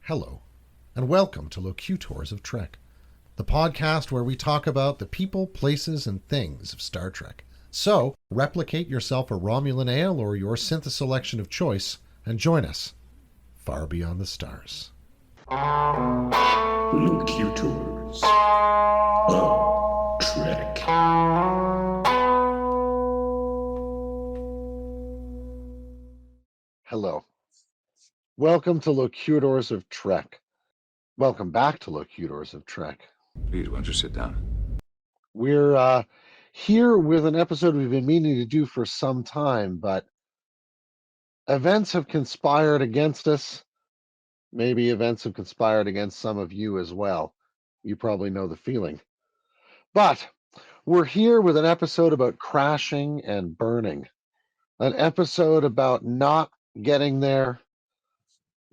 Hello, and welcome to Locutors of Trek, the podcast where we talk about the people, places, and things of Star Trek. So, replicate yourself a Romulan ale or your synth selection of choice, and join us far beyond the stars. Locutors of Trek. Hello. Welcome to Locutors of Trek. Welcome back to Locutors of Trek. Please, why don't you sit down? We're here with an episode we've been meaning to do for some time, but events have conspired against us. Maybe events have conspired against some of you as well. You probably know the feeling. But we're here with an episode about crashing and burning. An episode about not getting there,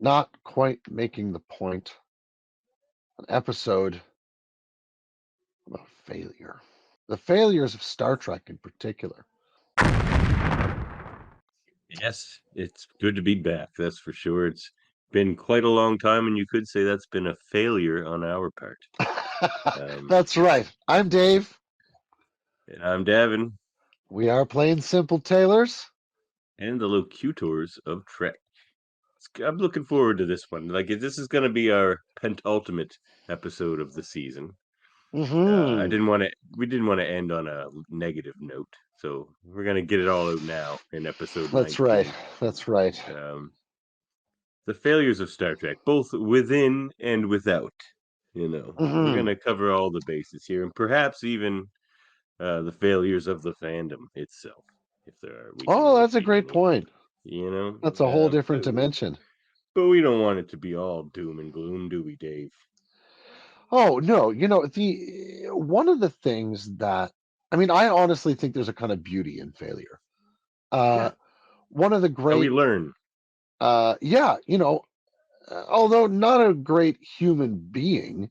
not quite making the point. An episode about failure. The failures of Star Trek in particular. Yes, it's good to be back, that's for sure. It's been quite a long time, and you could say that's been a failure on our part. That's right. I'm Dave. And I'm Davan, We are Plain Simple Tailors. and the Locutors of Trek. I'm looking forward to this one. This is going to be our penultimate episode of the season. Mm-hmm. We didn't want to end on a negative note, so we're going to get it all out now in episode 19. That's right. The failures of Star Trek, both within and without. We're going to cover all the bases here, and perhaps even the failures of the fandom itself, if there are. That's a great point. That's a whole different dimension. But we don't want it to be all doom and gloom, do we, Dave? Oh no, the one of the things that I honestly think there's a kind of beauty in failure. One of the great we learn. Although not a great human being,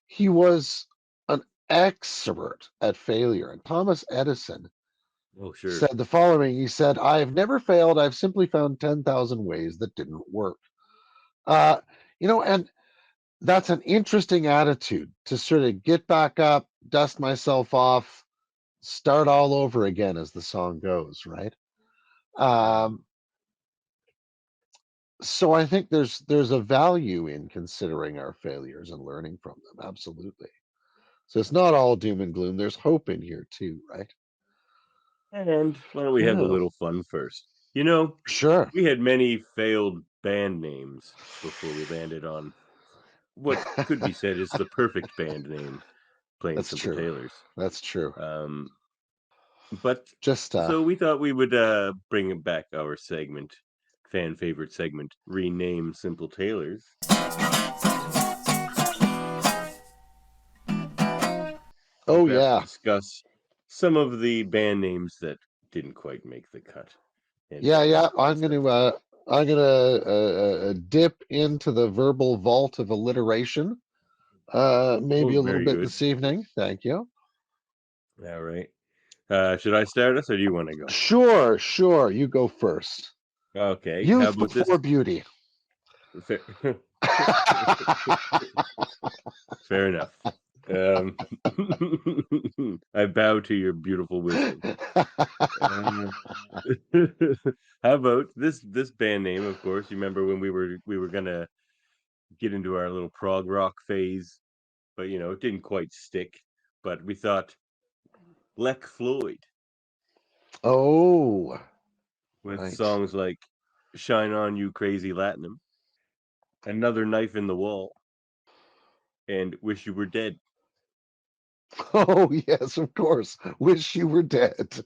he was an expert at failure. And Thomas Edison said the following. He said, "I have never failed. I've simply found 10,000 ways that didn't work." And that's an interesting attitude to sort of get back up, dust myself off, start all over again, as the song goes, right? So I think there's a value in considering our failures and learning from them. Absolutely. So it's not all doom and gloom. There's hope in here too, right? And why don't we have a little fun first? Sure. We had many failed band names before we landed on what could be said is the perfect band name, Plain Simple Tailors. That's true. But so we thought we would bring back our segment, fan favorite segment, rename Simple Tailors. Discuss some of the band names that didn't quite make the cut. I'm gonna dip into the verbal vault of alliteration. Maybe a little bit this evening. Thank you. All right. Should I start us, or do you want to go? Sure. You go first. Okay. Youth before beauty. Fair enough. I bow to your beautiful wisdom. How about this band name? Of course, you remember when we were gonna get into our little prog rock phase, but it didn't quite stick. But we thought Lek Floyd. Oh, with songs like "Shine On You Crazy Latinum," "Another Knife in the Wall," and "Wish You Were Dead." Oh, yes, of course. "Wish You Were Dead."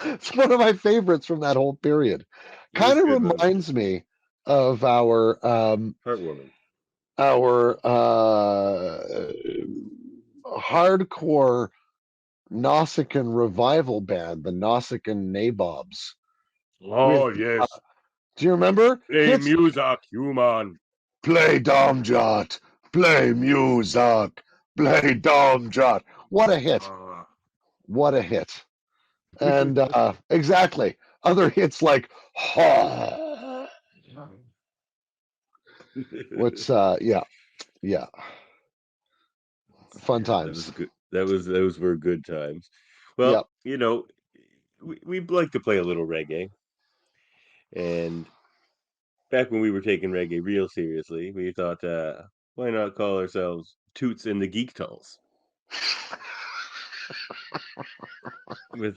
It's one of my favorites from that whole period. Kind of reminds me of our Heartwarming. Our hardcore Nausicaan revival band, the Nausicaan Nabobs. Yes. Do you remember? Play music, human. Play Domjot. Play music. Play Domjot. What a hit. What a hit. And exactly. Other hits like Which yeah. Fun Yeah, that times. was good. Those were good times. Yep. Well, we like to play a little reggae, and back when we were taking reggae real seriously, we thought, why not call ourselves Toots and the Geek Tulls with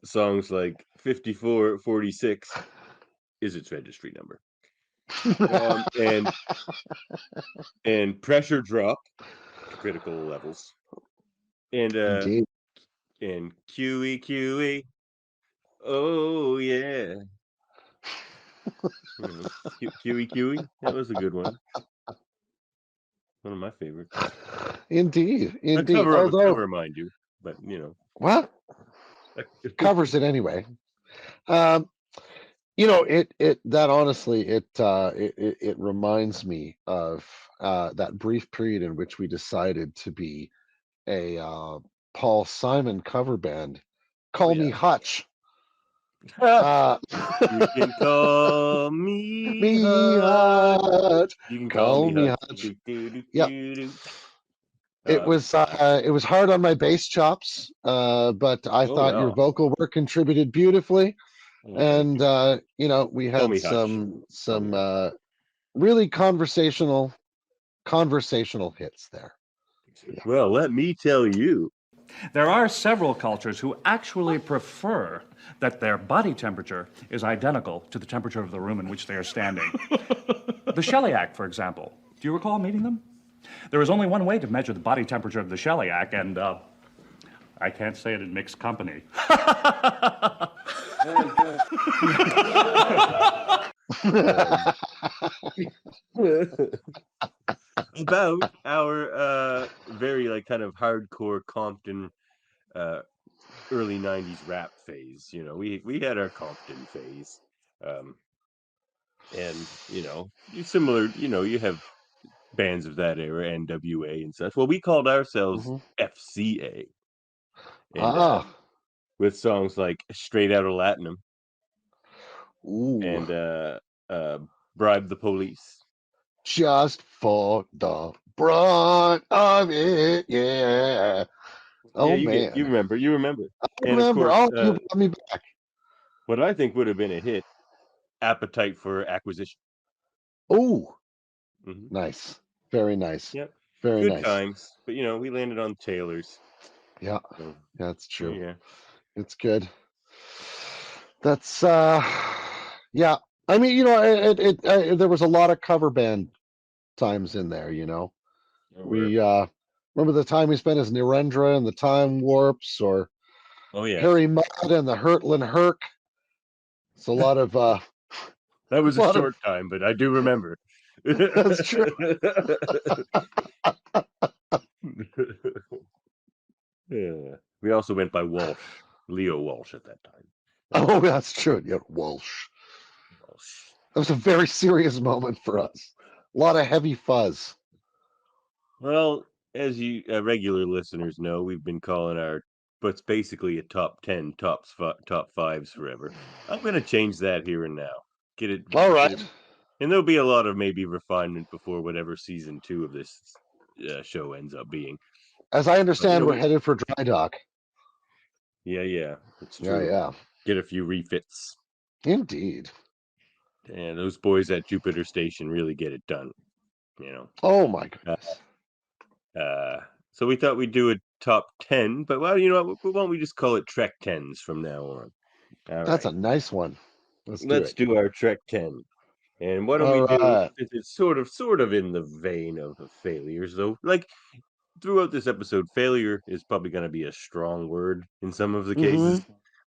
songs like 5446 is its registry number, um, and and Pressure Drop, critical levels, and Indeed. and QE. Oh yeah. QE. That was a good one. One of my favorites. Indeed. A Although, cover, mind you, but well, covers it anyway. That honestly, it reminds me of that brief period in which we decided to be a Paul Simon cover band. Call Me yeah. Hutch. You can call me Me Hutch. Hutch. You can call Call me me Hutch. Hutch. Yep. It Um, was hard on my bass chops, but I oh thought your no. vocal work contributed beautifully, Oh, thank and you. we Call had me Hutch. Call me Hutch. really conversational hits there. Yeah. Well, let me tell you. There are several cultures who actually prefer that their body temperature is identical to the temperature of the room in which they are standing. The Shellyak, for example. Do you recall meeting them? There is only one way to measure the body temperature of the Shellyak, and I can't say it in mixed company. About our very kind of hardcore Compton early 90s rap phase. We had our Compton phase. And you similar, you have bands of that era, NWA and such. Well, we called ourselves FCA, and with songs like Straight Outta Latinum Ooh. and Bribe the Police. Just for the brunt of it, yeah. Oh Yeah, man, you remember. I And of remember. course, Oh, you brought me back. what I think would have been a hit, Appetite for Acquisition. Oh, Hmm. nice, very nice, Yep. very Good nice. times, but we landed on Tailors. Yeah, So, that's true. yeah. It's good. That's yeah. I mean, there was a lot of cover band times in there. We remember the time we spent as Narendra and the Time Warps, or Oh yeah. Harry Mudd and the Hurtlin' Herc. It's a lot of That was a lot of short time, but I do remember. that's true. Yeah. We also went by Walsh, Leo Walsh at that time. Oh, that's true. Yeah, Walsh. Walsh. That was a very serious moment for us. A lot of heavy fuzz. Well, as you regular listeners know, we've been calling what's basically a top 10, top fives forever. I'm going to change that here and now. All right. And there'll be a lot of maybe refinement before whatever season 2 of this show ends up being. As I understand, we're headed for dry dock. Yeah, it's true. Yeah. Get a few refits. Indeed. And those boys at Jupiter Station really get it done. Oh my goodness. So we thought we'd do a top 10, but why don't we just call it Trek 10s from now on? That's a nice one. Let's do our Trek 10. And what don't we do? It's sort of in the vein of failures, though. Like throughout this episode, failure is probably going to be a strong word in some of the cases,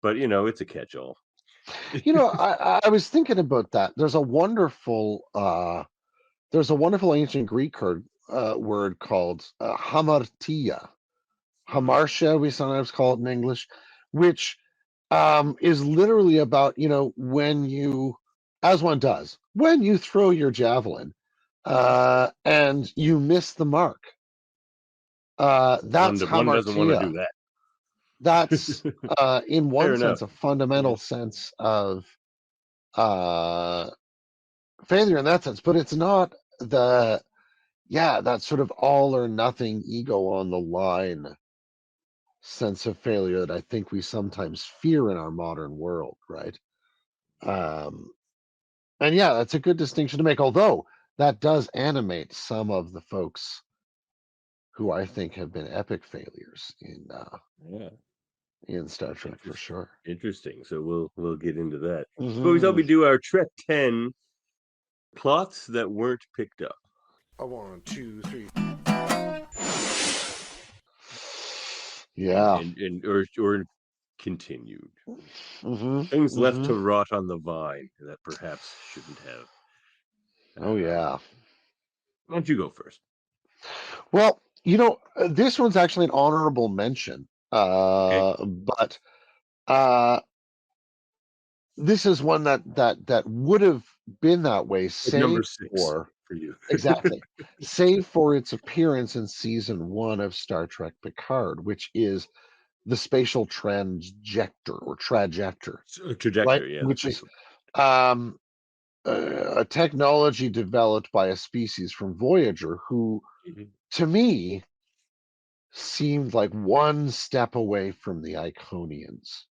but it's a catch-all. I was thinking about that. There's a wonderful ancient Greek word called hamartia. Hamartia, we sometimes call it in English, which is literally about, when you, as one does, when you throw your javelin and you miss the mark. That's One doesn't want to hamartia. do that. That's in one Fair sense enough. a fundamental sense of failure in that sense, but it's not the that sort of all or nothing ego on the line sense of failure that I think we sometimes fear in our modern world, right? Um, and yeah, that's a good distinction to make. Although that does animate some of the folks who I think have been epic failures Yeah, in Star Trek for interesting. sure. Interesting. So we'll get into that. But we thought Hmm. we'd do our Trek 10 plots that weren't picked up. A one, two, three. Yeah. Or continued. Hmm. Things left Hmm. to rot on the vine that perhaps shouldn't have. Oh yeah. Why don't you go first? Well, this one's actually an honorable mention. Okay. But uh, this is one that would have been that way, Like save number 6 for for you. exactly, save for its appearance in season one of Star Trek Picard, which is the spatial transjector or trajector, right? Trajectory, yeah, the Which is spatial. um, a technology developed by a species from Voyager who, Mhm. to me, seemed like one step away from the Iconians,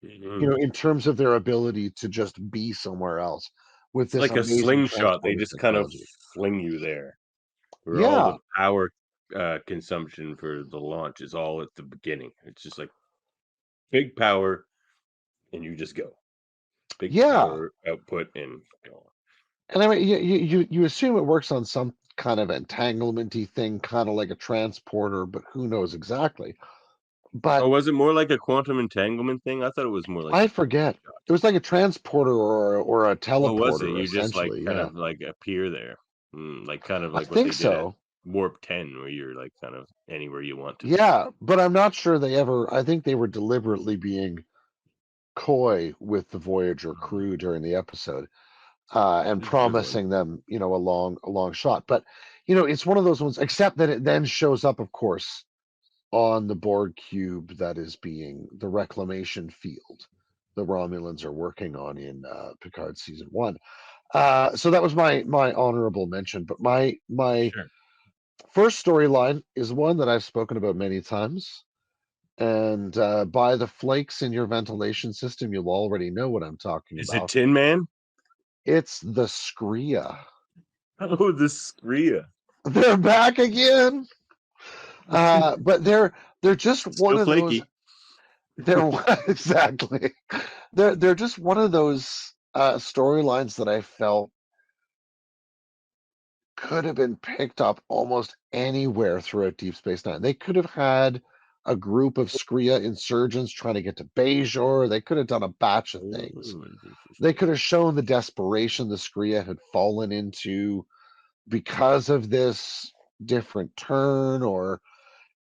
Mhm. in terms of their ability to just be somewhere else with It's this like a amazing slingshot. They transporter just kind of technology. fling you there, where all Yeah, the power consumption for the launch is all at the beginning. It's just like big power, and you just go. Big yeah. power output and go. And I mean, you assume it works on some kind of entanglementy thing, kind of like a transporter, but who knows exactly? Oh, But was it more like a quantum entanglement thing? I thought it was more like I a forget. slingshot. It was like a transporter or a Oh, was it? teleporter, You just like essentially. kind Yeah, of like appear there, like kind of I like what think they did at so. Warp 10, where you're like kind of anywhere you want to be. Yeah, but I'm not sure they ever. I think they were deliberately being coy with the Voyager Mhm. crew during the episode, and That's a good one. promising them, a long shot. But it's one of those ones. Except that it then shows up, of course, on the Borg cube that is being the reclamation field the Romulans are working on in Picard season one. So that was my honorable mention. But my Sure. first storyline is one that I've spoken about many times. And by the flakes in your ventilation system, you'll already know what I'm talking Is it about. Tin Man? It's the Skria. Oh, the Skria. They're back again. But they're just one Still of those. flaky. They're exactly. They're just one of those storylines that I felt could have been picked up almost anywhere throughout Deep Space Nine. They could have had a group of Skria insurgents trying to get to Bajor. They could have done a batch of things. Oh, They interesting. could have shown the desperation the Skria had fallen into because of this different turn, or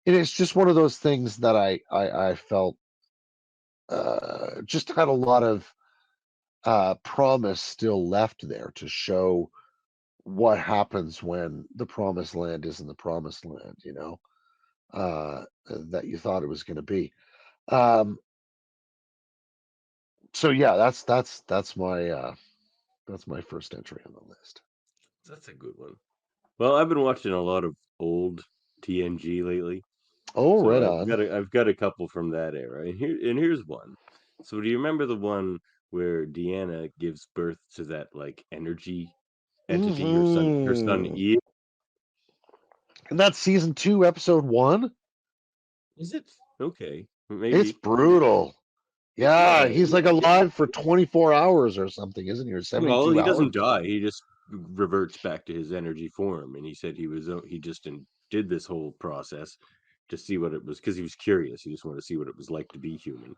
it's just one of those things that I felt just had a lot of promise still left there to show what happens when the promised land isn't the promised land, that you thought it was going to be. Um, so yeah, that's my first entry on the list. That's a good one. Well, I've been watching a lot of old TNG lately, Oh, so right I've on. got a couple from that era, and here's one. So do you remember the one where Deanna gives birth to that like energy entity, her son Hmm. Ian? And that's season two, episode one. Is it? Okay, It's maybe. brutal. Yeah, he's like Yeah. alive for 24 hours or something, isn't he? Or Well, 72 he hours doesn't or die. something. He just reverts back to his energy form, and he said he just did this whole process to see what it was because he was curious. He just wanted to see what it was like to be human.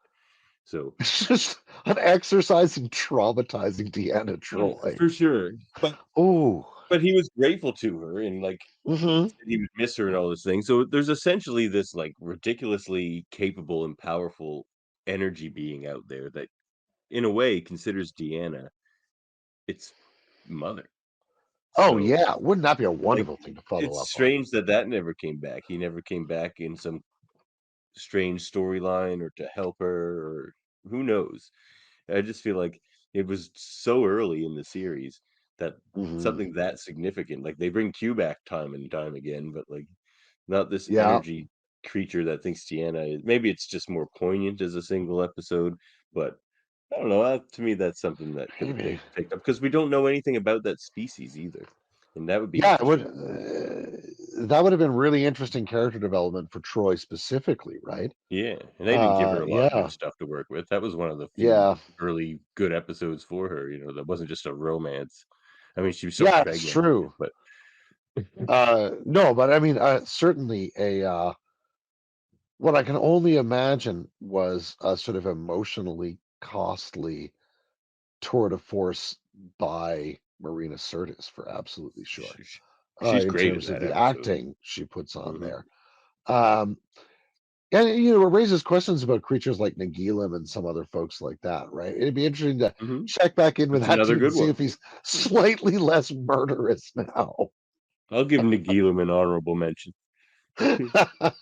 So It's just an exercise in traumatizing Deanna yeah, Troy. for sure. Oh. But he was grateful to her, and like Mm-hmm. said he would miss her and all those things. So there's essentially this like ridiculously capable and powerful energy being out there that, in a way, considers Deanna its mother. Oh So yeah, wouldn't that be a like wonderful thing to follow it's up on? strange that that never came back. He never came back in some strange storyline or to help her or who knows. I just feel like it was so early in the series that Mhm. something that significant. Like they bring Q back time and time again, but like not this Yeah. energy creature that thinks Tiana is. Maybe it's just more poignant as a single episode, but I don't know. To me, that's something that could have Maybe. picked up because we don't know anything about that species either, and that would be Yeah, it would. interesting. That would have been really interesting character development for Troy specifically, right? Yeah, and they didn't give her a lot of good Yeah, stuff to work with. That was one of the few yeah, early good episodes for her. That wasn't just a romance. I mean, she was still yeah. It's pregnant, true. but No, but I mean, certainly what I can only imagine was a sort of emotionally costly tour de force by Marina Sirtis for absolutely sure. she's In great in terms of that the episode. acting she puts on Hmm. there. Um, and it raises questions about creatures like Nagilum and some other folks like that, right? It'd be interesting to Hmm. check back in with That's that another dude and good see one. if he's slightly less murderous now. I'll give Nagilum an honorable mention.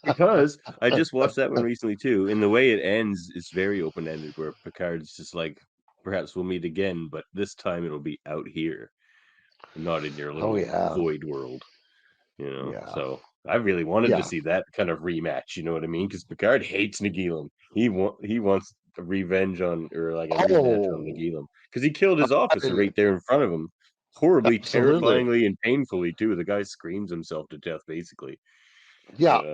Because I just watched that one recently too, and the way it ends is very open-ended, where Picard's just like, perhaps we'll meet again, but this time it'll be out here, not in your Oh little yeah, void world. yeah, So I really wanted to yeah. see that kind of rematch. You know what I mean? Because Picard hates Nagilum. He wants a revenge on, or like a rematch on Oh, Nagilum because he killed his officer I- right there in front of him, horribly, absolutely. terrifyingly, and painfully too. The guy screams himself to death basically. Yeah, But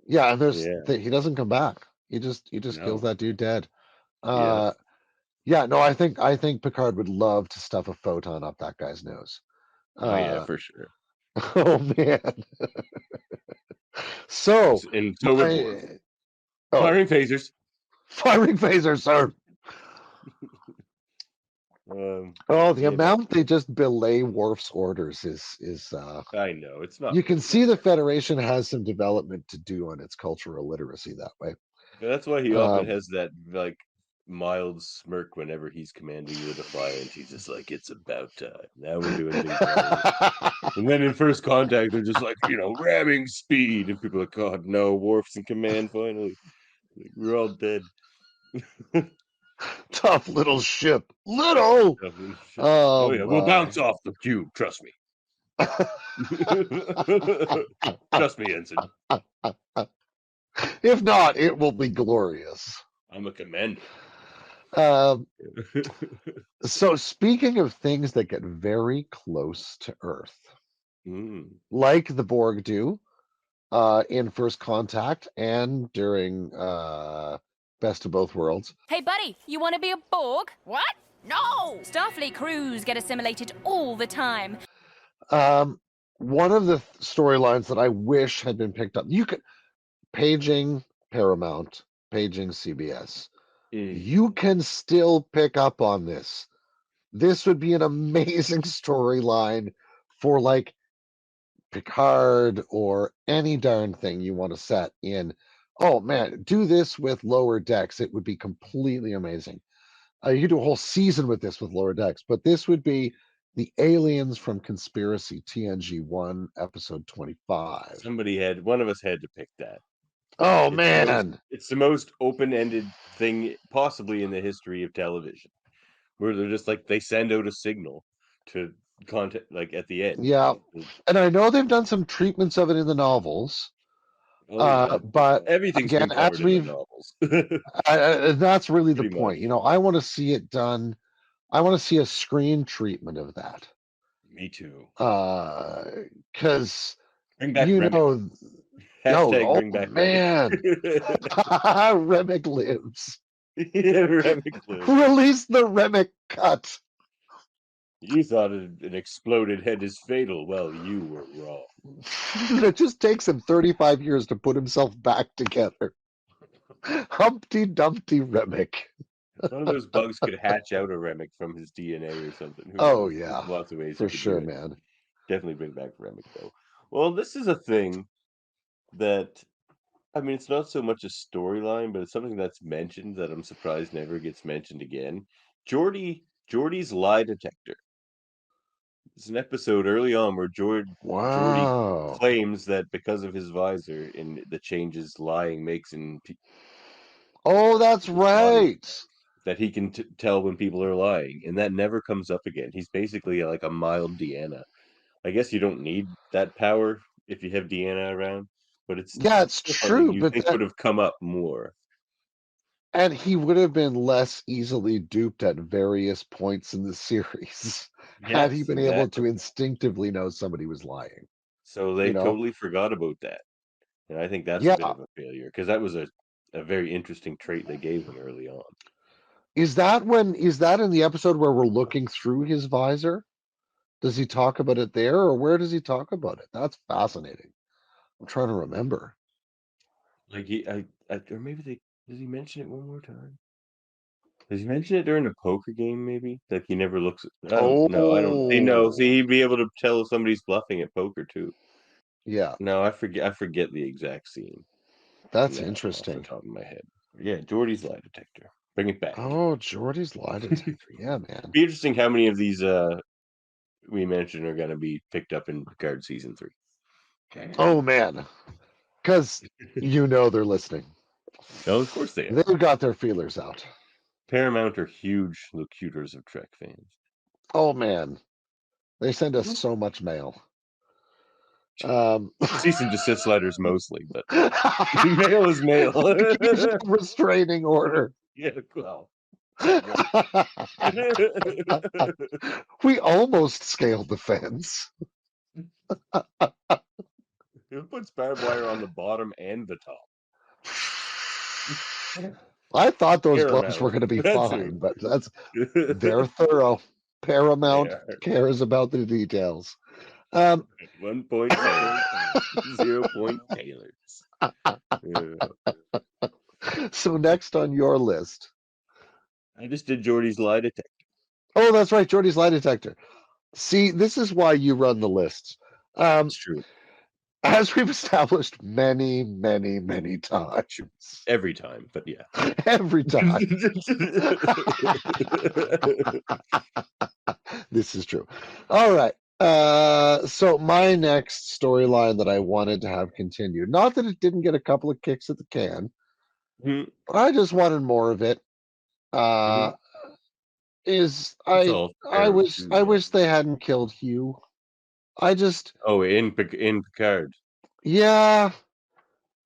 yeah. And yeah, he doesn't come back. He just kills no, that dude dead. yeah, Uh, yeah. No, I think Picard would love to stuff a photon up that guy's nose. oh yeah, Uh, for sure. oh man. So And so would Worf. my oh, Firing phasers. firing phaser, sir. Oh, the You know, amount they just belay Worf's orders is I know it's not you can really see the necessary. Federation has some development to do on its cultural literacy that way. That's why he often Um, has that like mild smirk whenever he's commanding the Defiant. He's just like, "It's about time. Now we're doing things right." And then in First Contact, they're just like, ramming speed, and people are like, "God, no, Worf's in command finally. Like, we're all dead." tough little ship. Little. Oh Oh yeah, we'll my. bounce off the cube. Trust me. Trust me, Ensign. If not, it will be glorious. I'm a commander. Um, so speaking of things that get very close to Earth, Mm. like the Borg do in First Contact and during Best of Both Worlds. Hey, buddy, you want to be a Borg? What? No! Starfleet crews get assimilated all the time. One of the storylines that I wish had been picked up, you could paging Paramount, paging CBS. Mm. You can still pick up on this. This would be an amazing storyline for like Picard or any darn thing you want to set in. Oh man, do this with Lower Decks. It would be completely amazing. You could do a whole season with this with Lower Decks, but this would be the aliens from Conspiracy TNG 1, episode 25. One of us had to pick that. Oh It's the most man. it's the most open-ended thing possibly in the history of television. Where they're just like they send out a signal to contact like at the end. Yeah. And I know they've done some treatments of it in the novels. Oh yeah. But Everything's again, been as covered in the we've novels. that's really the Pretty much. point. I want to see it done. I want to see a screen treatment of that. Me too. Because Bring back Remick. oh, Hashtag oh bring back Remick. man, Remick lives. Yeah, Remick lives. Release the Remick cut. You thought an exploded head is fatal. Well, you were wrong. It just takes him 35 years to put himself back together. Humpty Dumpty Remick. One of those bugs could hatch out a Remick from his DNA or something. Who Oh knows? yeah, There's lots of ways you for could do sure, it. man. Definitely bring back Remick though. Well, this is a thing that I mean, it's not so much a storyline, but it's something that's mentioned that I'm surprised never gets mentioned again. Geordie's lie detector. It's an episode early on where Geordie Wow. claims that because of his visor and the changes lying makes in Oh, that's people's bodies, right. that he can tell when people are lying, and that never comes up again. He's basically like a mild Deanna. I guess you don't need that power if you have Deanna around, but it's Yeah, it's still something true, you but think would have come up more. and he would have been less easily duped at various points in the series had he Yes, been able to exactly. instinctively know somebody was lying. So You they know? totally forgot about that. And I think that's a Yeah. bit of a failure because that was a very interesting trait they gave him early on. Is that in the episode where we're looking through his visor? Does he talk about it there, or where does he talk about it? That's fascinating. I'm trying to remember. Like or maybe does he mention it one more time? Does he mention it during a poker game? Maybe like he never looks. I don't know. I don't. See, no. See, Oh, he'd be able to tell if somebody's bluffing at poker too. yeah, No, I forget. I forget the exact scene that's now off the interesting. top of my head. Yeah, Geordie's lie detector. Bring it back. Oh, Jordy's lie detector. Yeah, man. Be interesting how many of these we mentioned are going to be picked up in Picard season 3. Oh man, because they're listening. No, of course they are. They've got their feelers out. Paramount are huge Locutors of Trek fans. Oh man, they send us so much mail. Cease and desist letters mostly, but mail is mail. Restraining order. Yeah, well. We almost scaled the fence. It puts barbed wire on the bottom and the top. I thought those gloves Paramount. were going to be That fine, too. but they're thorough. Paramount They are. cares about the details. 1 point Paramount, 0 point Tailors. So next on your list. I just did Geordie's lie detector. Oh, that's right, Jordy's lie detector. See, this is why you run the lists. It's true. As we've established many, many, many times. Every time, but yeah. Every time. This is true. All right. So my next storyline that I wanted to have continued, not that it didn't get a couple of kicks at the can, but I just wanted more of it. Is all I fair wish too, I yeah. wish they hadn't killed Hugh. I just in Picard. yeah,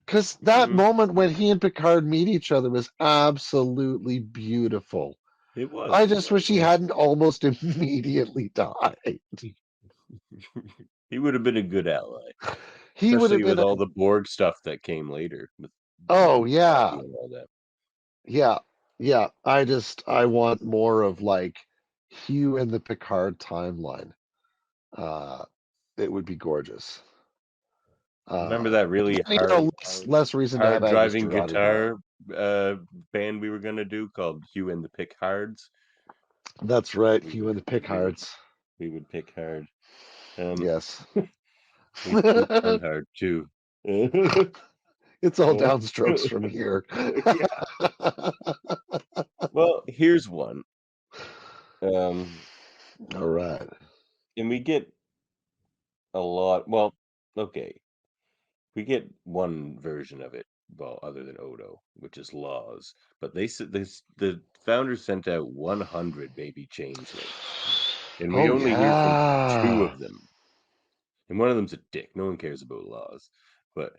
because that moment when he and Picard meet each other was absolutely beautiful. It was. I just wish he hadn't almost immediately died. He would have been a good ally. He would have Especially been with all the Borg stuff that came later. With yeah. and all that. Yeah. I want more of like Hugh and the Picard timeline. It would be gorgeous. Remember that really less reason to have hard Agnes driving Jurati guitar band we were gonna do called Hugh and the Picards. That's right, Hugh and the Picards. We would pick hard. Yes. We pooped hard too. It's all downstrokes from here. Well, here's one. All right. And we get a lot. Well, okay. We get one version of it, well, other than Odo, which is laws. But they said the founders sent out 100 baby changelings, and we only hear from 2 of them. And one of them's a dick. No one cares about laws, but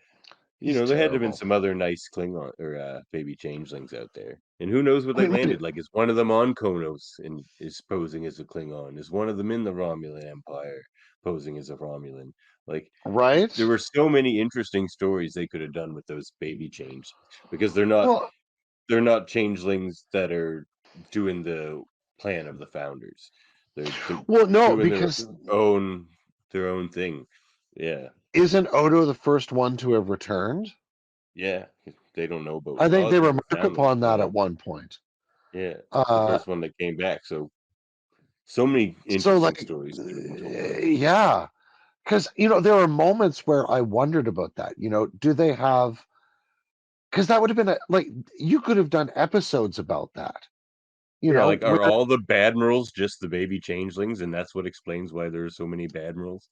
there had to have been some other nice Klingon or baby changelings out there. And who knows what they landed? Like, is one of them on Konos and is posing as a Klingon? Is one of them in the Romulan Empire posing as a Romulan? Like, right? There were so many interesting stories they could have done with those baby changelings because they're not changelings that are doing the plan of the founders. They're no, doing because their own thing. Yeah. Isn't Odo the first one to have returned? Yeah, they don't know about I think laws. they Never remark found them upon that before. at one point. Yeah, it's the first one that came back. So many interesting stories could have been told. Yeah, because there are moments where I wondered about that. Do they have? Because that would have been you could have done episodes about that. Like are all the Badmirals just the baby changelings, and that's what explains why there are so many Badmirals?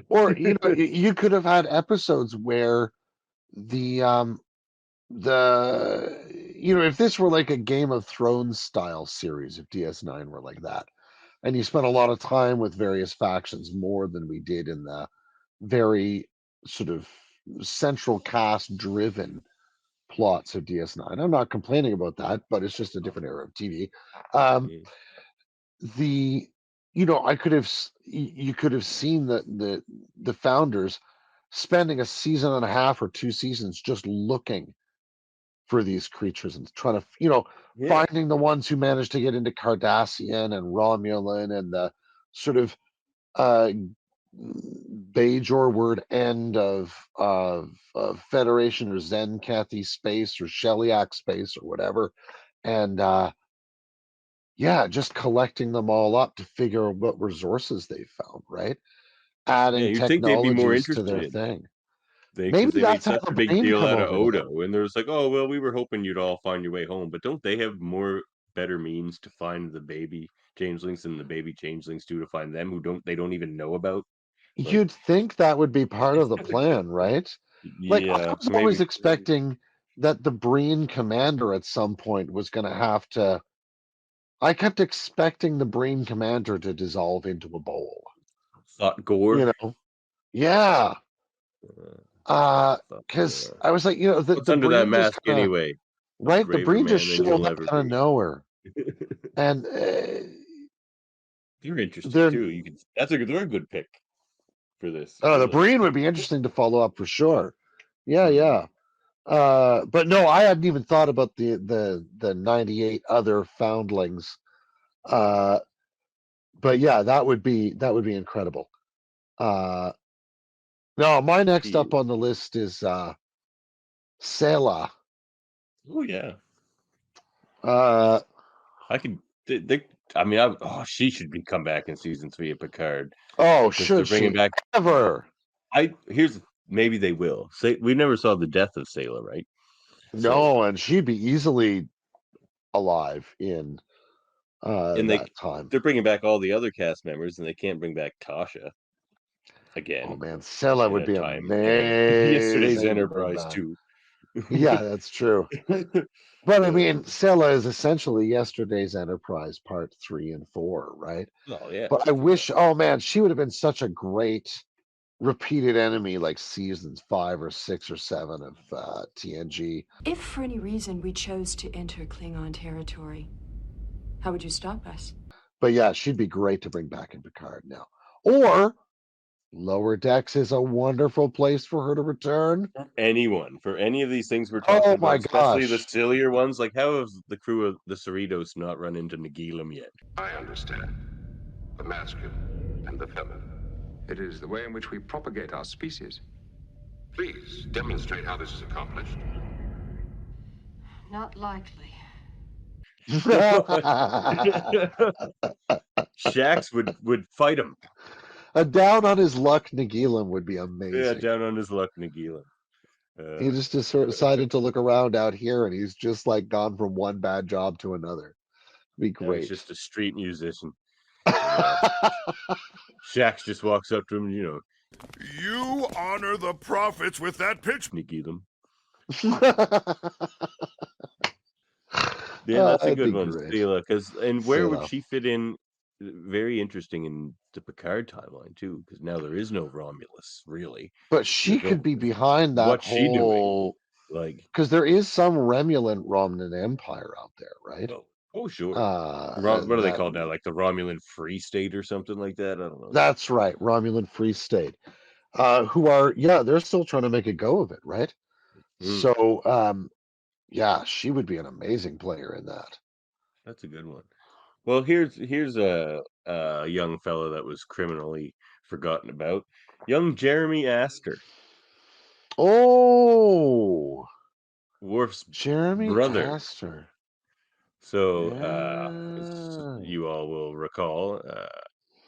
Or you could have had episodes where the if this were like a Game of Thrones style series, if DS9 were like that, and you spent a lot of time with various factions more than we did in the very sort of central cast driven plots of DS9. I'm not complaining about that, but it's just a different era of TV. Um, Yeah. the I could have you could have seen the founders spending a season and a half or 2 seasons just looking for these creatures and trying to Yeah. finding the ones who managed to get into Cardassian and Romulan and the sort of uh Bajor word end of Federation or Zen Kathy space or Shellyak space or whatever, and yeah, just collecting them all up to figure out what resources they found, right? Yeah, Adding you'd think they'd be more technologies to interested their in thing. because Maybe they made that's how such the a big brain deal come out of over them. Odo, and there's like, oh well, we were hoping you'd all find your way home, but don't they have better means to find the baby changelings than the baby changelings do to find them who they don't even know about? Like, You'd think that would be part of the plan, right? Like I yeah, was always maybe. expecting that the Breen commander at some point was going to have to. I kept expecting the Breen commander to dissolve into a bowl. Thought Gore. Yeah. Thought, Because I was like, what's the under that Breen just mask kind of anyway? A right. The braver Breen just man than showed you'll up ever out of be. nowhere, and You're interesting they're too. You could. They're a good pick for this. the Really. Breen would be interesting to follow up for sure. Yeah, Hmm. yeah. But no, I hadn't even thought about the 98 other foundlings. Uh, but yeah, that would be incredible. Uh, no, my next The- up on the list is Sela. Oh yeah. Uh, I could. I mean, she should be come back in season 3 of Picard oh, because they're should bringing she back. ever? Maybe they will. Say we never saw the death of Sailor, right? So No, and she'd be easily alive in and that time. they're bringing back all the other cast members, and they can't bring back Tasha Oh again man, Sela in would a be time in yesterday's amazing to bring Enterprise back. too. Yeah, that's true. But I mean, Sela is essentially yesterday's Enterprise Part 3 and 4, right? Oh yeah, But I yeah. wish, oh man, she would have been such a great repeated enemy like seasons 5 or 6 or 7 of TNG. If for any reason we chose to enter Klingon territory, how would you stop us? But yeah, she'd be great to bring back in Picard now. Or Lower Decks is a wonderful place for her to return. Anyone for any of these things we're Oh talking about, my especially the gosh. sillier ones. Like, how have the crew of the Cerritos not run into Nagilum yet? I understand. The masculine and the feminine. It is the way in which we propagate our species. Please demonstrate how this is accomplished. Not likely. Shax would fight him. A down on his luck Nagilum would be Yeah, amazing. down on his luck, Nagilum. He just decided to look around out here and he's just like gone from one bad job to another. Be Now great. he's just a street musician. Shax just walks up to him, You honor the prophets with that pitch. Nagilum. Yeah, that's a That'd good be one, great. Stela. And where would Sela. she fit in? Very interesting in the Picard timeline too, because now there is no Romulus really. But she There's no- could be behind that What's she doing? whole Like, because there is some Romulan Empire out there, right? oh sure. What are they That called now? Like the Romulan Free State or something like that? I don't know. that's right, Romulan Free State. Who are they're still trying to make a go of it, right? Mm, So yeah, she would be an amazing player in that. that's a good one. Well, here's a young fella that was criminally forgotten about. Young Jeremy Astor, Oh, Worf's Jeremy brother. Astor. So, as Yeah. you all will recall,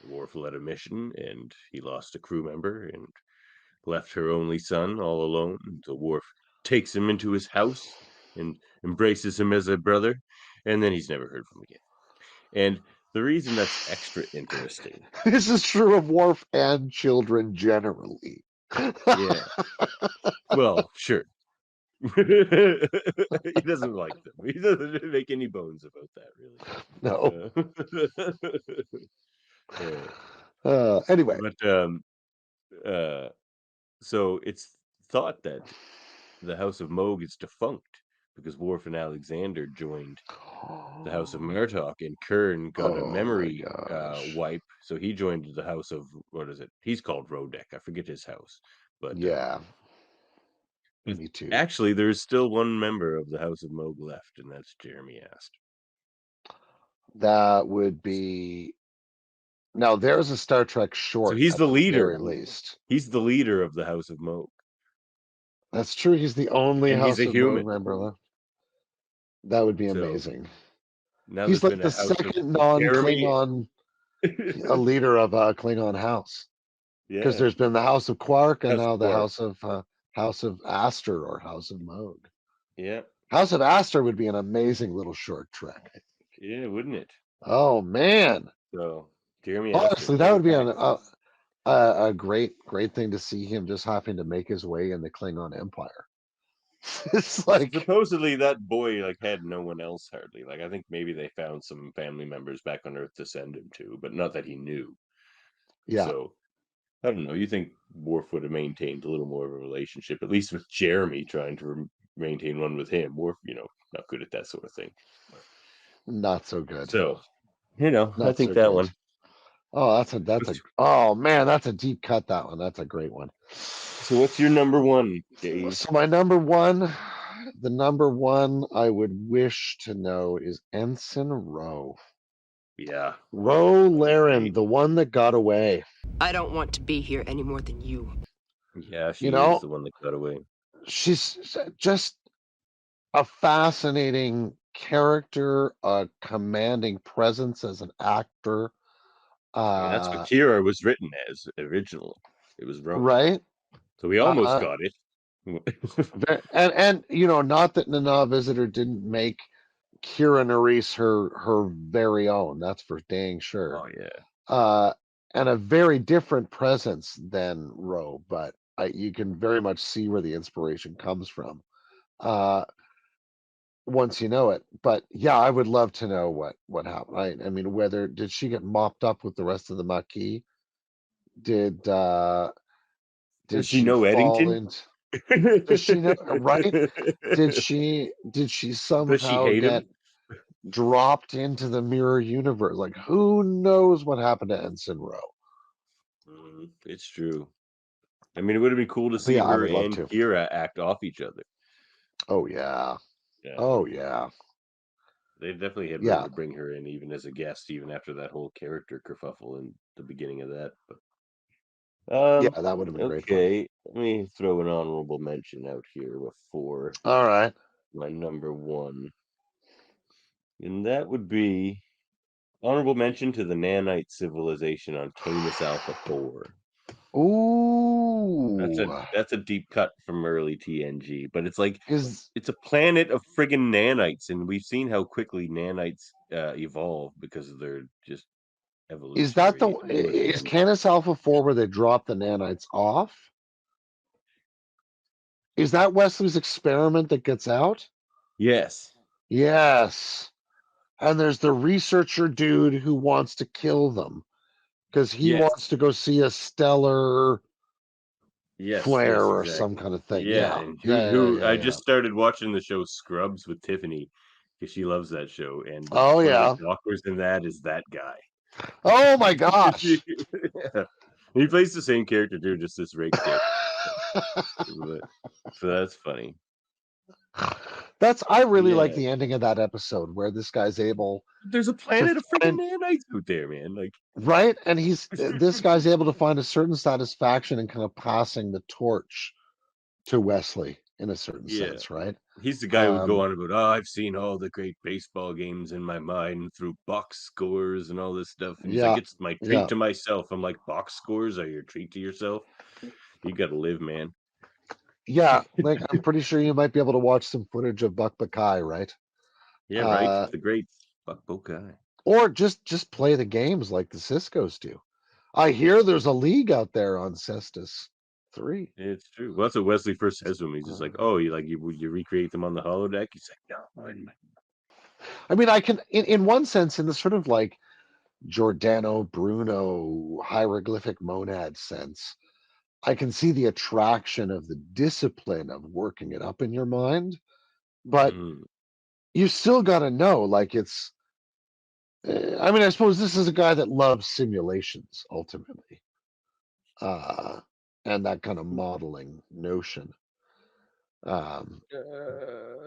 Worf led a mission and he lost a crew member and left her only son all alone. So Worf takes him into his house and embraces him as a brother, and then he's never heard from again. And the reason that's extra interesting, This is true of Worf and children generally. yeah. Well, sure. He doesn't like them. He doesn't make any bones about that, really. No. Anyway. But so it's thought that the House of Moog is defunct because Worf and Alexander joined the House of Murdoch, and Kern got a memory wipe, so he joined the House of, what is it? He's called Rodek. I forget his house, but yeah, me too. Actually, there's still one member of the House of Moog left, and that's Jeremy Ast. That would be. Now, there's a Star Trek short. So he's the leader. Very least. He's the leader of the House of Moog. That's true. He's the only House of human. Moog member left. That would be amazing. Now he's like the second non-Klingon a leader of a Klingon house. Because there's been the House of Quark and now the House of Astor or House of Moog. Yeah. House of Astor would be an amazing little short trek. Yeah, wouldn't it? Oh man. So Jeremy. Honestly, that would be a great thing to see him just having to make his way in the Klingon Empire. It's like supposedly that boy like had no one else hardly. Like I think maybe they found some family members back on Earth to send him to, but not that he knew. Yeah. So I don't know. You think Worf would have maintained a little more of a relationship, at least with Jeremy, trying to maintain one with him. Worf, not good at that sort of thing. Not so good. So, I think that one. Oh, that's a oh man, that's a deep cut, that one. That's a great one. So what's your number one, Dave? So my number one, the number one I would wish to know is Ensign Ro. Yeah. Ro Laren, the one that got away. I don't want to be here any more than you. Yeah, she is the one that got away. She's just a fascinating character, a commanding presence as an actor. That's what Kira was written as originally. It was Ro. Right. So we almost got it. and not that Nana Visitor didn't make Kira Nerys her very own. That's for dang sure. Oh yeah. And a very different presence than Ro, but you can very much see where the inspiration comes from. Once you know it. But yeah, I would love to know what happened. I mean, whether did she get mopped up with the rest of the Maquis? Did she know Eddington? Does she know, right? Did she somehow get dropped into the mirror universe? Like, who knows what happened to Ensign Ro? It's true. I mean, it would have been cool to see her and Kira act off each other. Oh yeah. Oh yeah. They definitely had room to bring her in, even as a guest, even after that whole character kerfuffle in the beginning of that. But yeah, that would have been great. Okay, let me throw an honorable mention out here with 4. All right. My number 1. And that would be honorable mention to the Nanite civilization on Canis Alpha 4. Ooh. That's a deep cut from early TNG, but it's like it's a planet of friggin' nanites, and we've seen how quickly nanites evolve because of their just evolution. Is that is Canis Alpha 4 where they drop the nanites off? Is that Wesley's experiment that gets out? Yes. Yes. And there's the researcher dude who wants to kill them because he wants to go see a stellar flare or some kind of thing. Yeah. I just started watching the show Scrubs with Tiffany because she loves that show. And one of the doctors in that is that guy. Oh my gosh. He plays the same character too, just this rake dick. So that's funny. I really like the ending of that episode where this guy's able. There's a planet of freaking nanites out there, man. Like right, and this guy's able to find a certain satisfaction in kind of passing the torch to Wesley in a certain sense, right? He's the guy who would go on about, I've seen all the great baseball games in my mind through box scores and all this stuff. And he's like, it's my treat to myself. I'm like, box scores are your treat to yourself? You got to live, man. Yeah, like I'm pretty sure you might be able to watch some footage of Buck Buckeye, right? Yeah, right. The great Buck Buckeye. Or just play the games like the Ciscos do. I hear there's a league out there on Cestus. 3. It's true. Well, that's what Wesley first says to him. He's just like, "Oh, you recreate them on the holodeck?" He's like, "No." I mean, I can, in one sense, in the sort of like Giordano Bruno hieroglyphic monad sense, I can see the attraction of the discipline of working it up in your mind, but you still got to know, like it's. I mean, I suppose this is a guy that loves simulations ultimately, and that kind of modeling notion. You know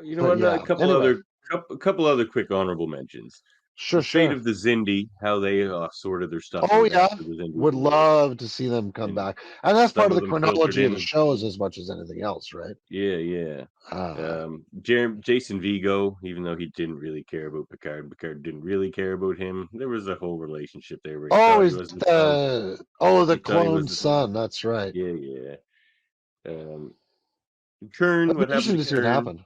But what? yeah. Anyway, A couple other quick honorable mentions. sure, The fate sure. of the Zindi, how they sorted their stuff Oh out yeah, after the Zindi would War. love to see them come And back, and that's part some of of the them filtered chronology of the in. shows as much as anything else, right? Yeah. Jason Vigo, even though he didn't really care about Picard didn't really care about him. There was a whole relationship there where he Oh, thought he is was the son. the He thought he clone was the son. son? That's right. Yeah. It'd Kern, be what happened interesting to to see what Kern? happened.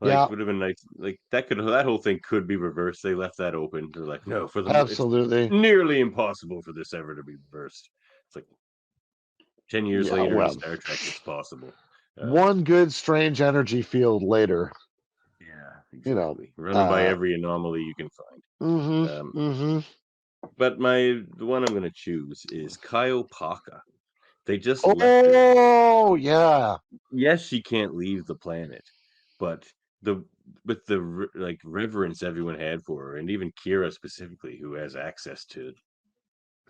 Like, Yeah, would have been nice. Like that whole thing could be reversed. They left that open. They're like, no, it's absolutely. nearly impossible for this ever to be reversed. It's like 10 years Yeah, later in well, Star Trek, it's possible. one good strange energy field later. Yeah, You know. exactly. Running by every anomaly you can find. But the one I'm going to choose is Kyle Paka. They just left her. Oh yeah. Yes, she can't leave the planet, but with the like reverence everyone had for her, and even Kira specifically, who has access to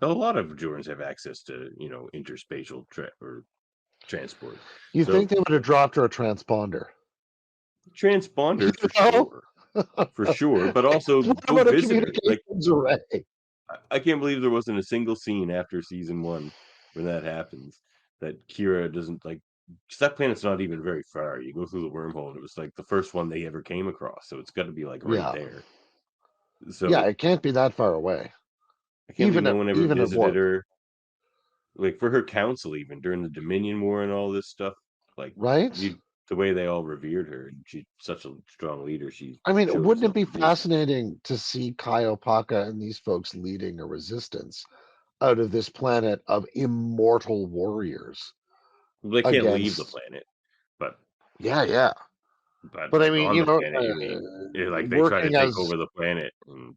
a lot of Jorans have access to interspatial transport. You So think they would have dropped her a transponder? transponder for sure, but also What go about a visit her. Like, communications array? I can't believe there wasn't a single scene after season 1 when that happens that Kira doesn't like. Because that planet's not even very far. You go through the wormhole, and it was like the first one they ever came across, so it's got to be like right Yeah. there. Yeah, So it can't be that far away. I can't believe no one ever even at visited warp. her. Like for her council, even during the Dominion War and all this stuff, like right? The way they all revered her, and she's such a strong leader. She I mean, showed wouldn't it herself be to be. fascinating to see Kyle Paka and these folks leading a resistance out of this planet of immortal warriors? They can't leave the planet, but yeah. But I mean, on the planet, you mean? Like they try to working take as over the planet, and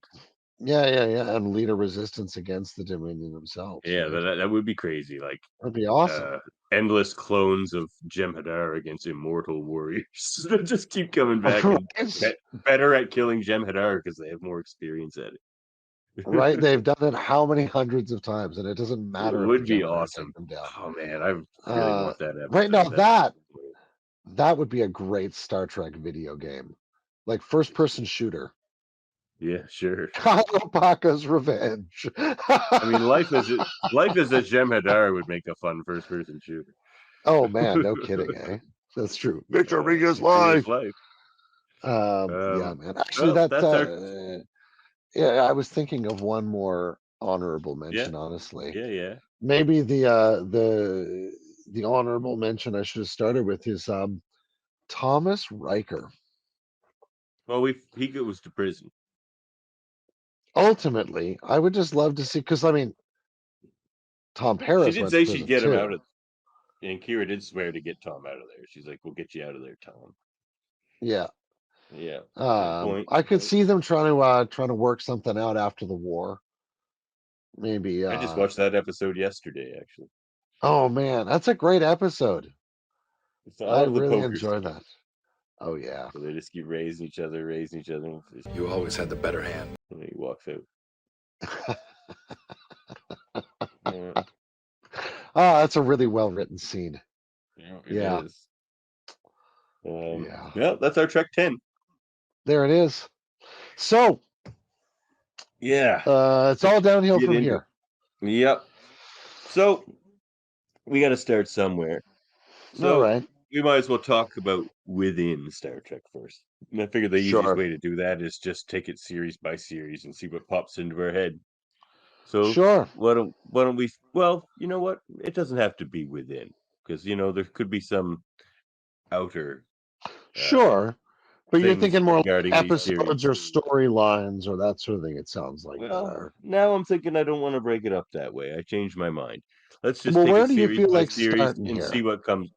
and lead a resistance against the Dominion themselves. yeah, right? that would be crazy. Like That'd be awesome. Endless clones of Jem'Hadar against immortal warriors that just keep coming back and better at killing Jem'Hadar because they have more experience at it. Right? They've done it how many hundreds of times, and it doesn't It matter if the would be Jem'Hadar awesome. take them down. Oh man, I really want that episode. Right now, that would be a great Star Trek video game, like first-person shooter. Yeah, sure. Kyle Paka's Revenge. I mean, life as a Jem'Hadar would make a fun first-person shooter. Oh man, no kidding, eh? That's true. Victory is life. Yeah, man. Actually, yeah, I was thinking of one more honorable mention. Honestly, yeah. Maybe the honorable mention I should have started with is Thomas Riker. Well, he goes to prison. Ultimately, I would just love to see, because I mean, Tom Paris. She did went say to she'd prison get him too. out of, and Kira did swear to get Tom out of there. She's like, "We'll get you out of there, Tom." Yeah. Yeah. I could see them trying to work something out after the war. Maybe. I just watched that episode yesterday, actually. Oh man, that's a great episode. I really enjoy that. Oh yeah. So they just keep raising each other. You always had the better hand. And then he walks out. Oh, that's a really well written scene. Yeah, it is. Yeah, that's our Trek 10. There it is. So yeah, it's all downhill from here. Yep. So we got to start somewhere. So all right. We might as well talk about within Star Trek first. And I figure the easiest way to do that is just take it series by series and see what pops into our head. So why don't we? Well, you know what? It doesn't have to be within, because there could be some outer. But you're thinking more like episodes or storylines or that sort of thing. It sounds like. Well, now I'm thinking I don't want to break it up that way. I changed my mind. Let's just Well, take where it do you series feel by like series starting and see here? what comes.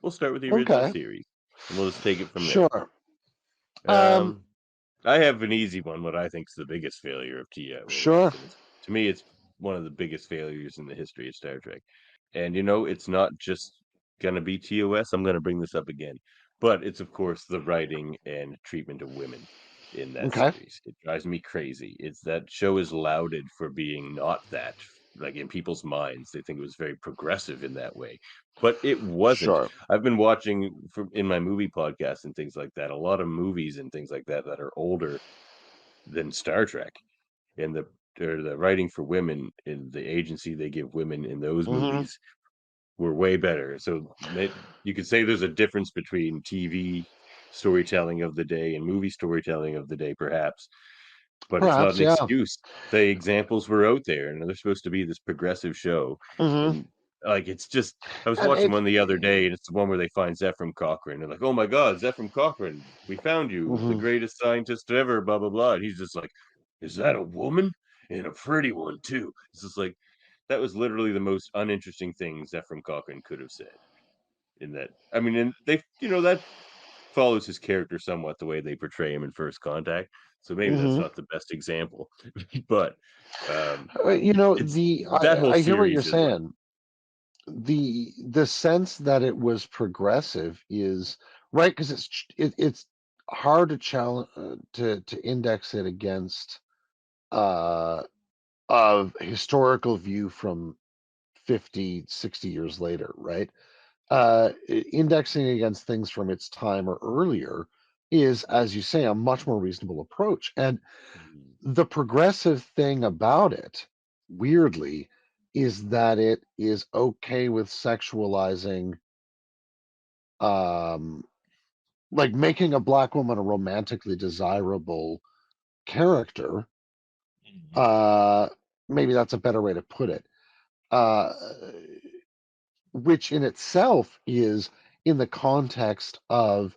We'll start with the original Okay, series, and we'll just take it from there. sure. Um, Um, I have an easy one. What I think is the biggest failure of TOS, sure. and to me, it's one of the biggest failures in the history of Star Trek. And it's not just gonna be TOS. I'm gonna bring this up again, but it's of course the writing and treatment of women in that Okay, series. It drives me crazy. It's that show is lauded for being not that, like in people's minds. They think it was very progressive in that way, but it wasn't. sure. I've been watching in my movie podcast and things like that, a lot of movies and things like that that are older than Star Trek, and the writing for women and the agency they give women in those Hmm. movies were way better. So you could say there's a difference between TV storytelling of the day and movie storytelling of the day, perhaps, but it's not Perhaps, an yeah. excuse. The examples were out there, and they're supposed to be this progressive show, Hmm. and like it's just. I was And watching it. one the other day, and it's the one where they find Zephram Cochrane. They're like, "Oh my God, Zephram Cochrane, we found you, the Mhm. greatest scientist ever." Blah blah blah. And he's just like, "Is that a woman? And a pretty one too?" It's just like that was literally the most uninteresting thing Zephram Cochrane could have said. In that, I mean, and they, that follows his character somewhat the way they portray him in First Contact. So maybe that's Mhm. not the best example, but um, it's The that whole I hear what you're series is like, saying. The sense that it was progressive is right because it's hard to challenge to index it against uh a historical view from 50, 60 years later, right? Indexing against things from its time or earlier is, as you say, a much more reasonable approach. And the progressive thing about it, weirdly, is that it is okay with sexualizing, um, like making a black woman a romantically desirable character. Uh, Maybe that's a better way to put it. Uh, which in itself is in the context of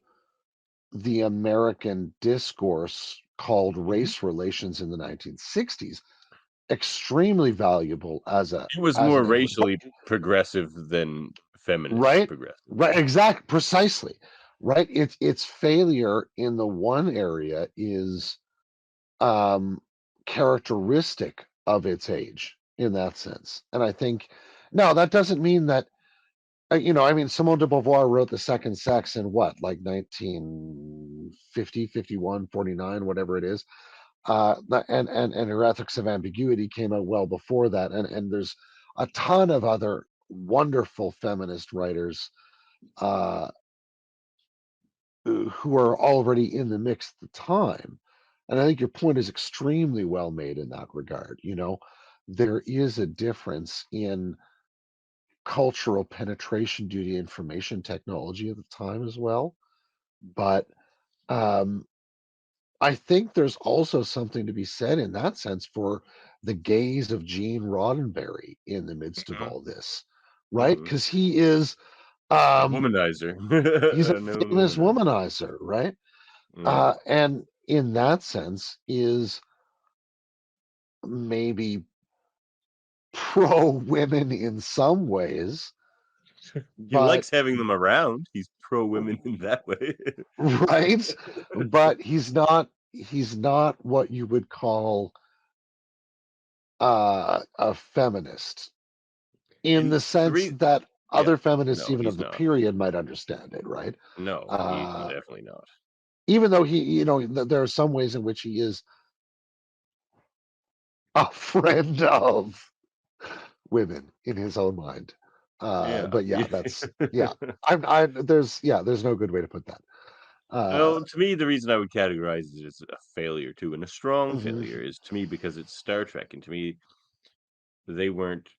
the American discourse called Mhm. race relations in the 1960s extremely valuable It was as more an influence. racially progressive than feminist Right, progressive. right, exact precisely, right. Its failure in the one area is um characteristic of its age in that sense. And I think now that doesn't mean that I mean, Simone de Beauvoir wrote The Second Sex in what, like 1950, 51, 49, whatever it is. And Her Ethics of Ambiguity came out well before that. And there's a ton of other wonderful feminist writers uh, who are already in the mix at the time. And I think your point is extremely well made in that regard. There is a difference in cultural penetration due to information technology at the time as well. But um, I think there's also something to be said in that sense for the gaze of Gene Roddenberry in the midst of Mhm. all this, right? Mhm. Because he is A um, womanizer, he's a a known famous womanizer. womanizer, right? Yeah. And in that sense is maybe pro women in some ways, He but likes having them around. He's pro women in that way. right, but he's not what you would call a feminist in And the the sense reason, that yeah, other feminists no, even he's of the not. period might understand it, right? No, he's uh definitely not. Even though there are some ways in which he is a friend of women in his own mind. Yeah. But yeah, that's yeah. There's no good way to put that. uh Well, to me, the reason I would categorize it as a failure too, and a strong mhm. failure, is to me because it's Star Trek, and to me, they weren't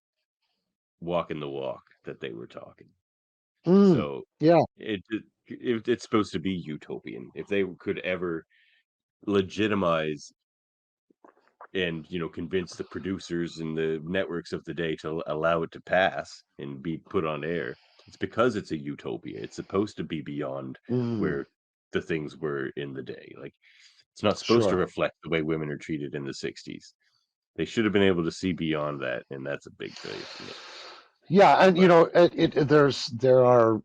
walking the walk that they were talking. Mm, So yeah, it's supposed to be utopian. If they could ever legitimize and convince the producers and the networks of the day to allow it to pass and be put on air, it's because it's a utopia. It's supposed to be beyond mm, where the things were in the day. Like it's not supposed to sure. reflect the way women are treated in the 60s. They should have been able to see beyond that, and that's a big failure for me. Yeah, and But there are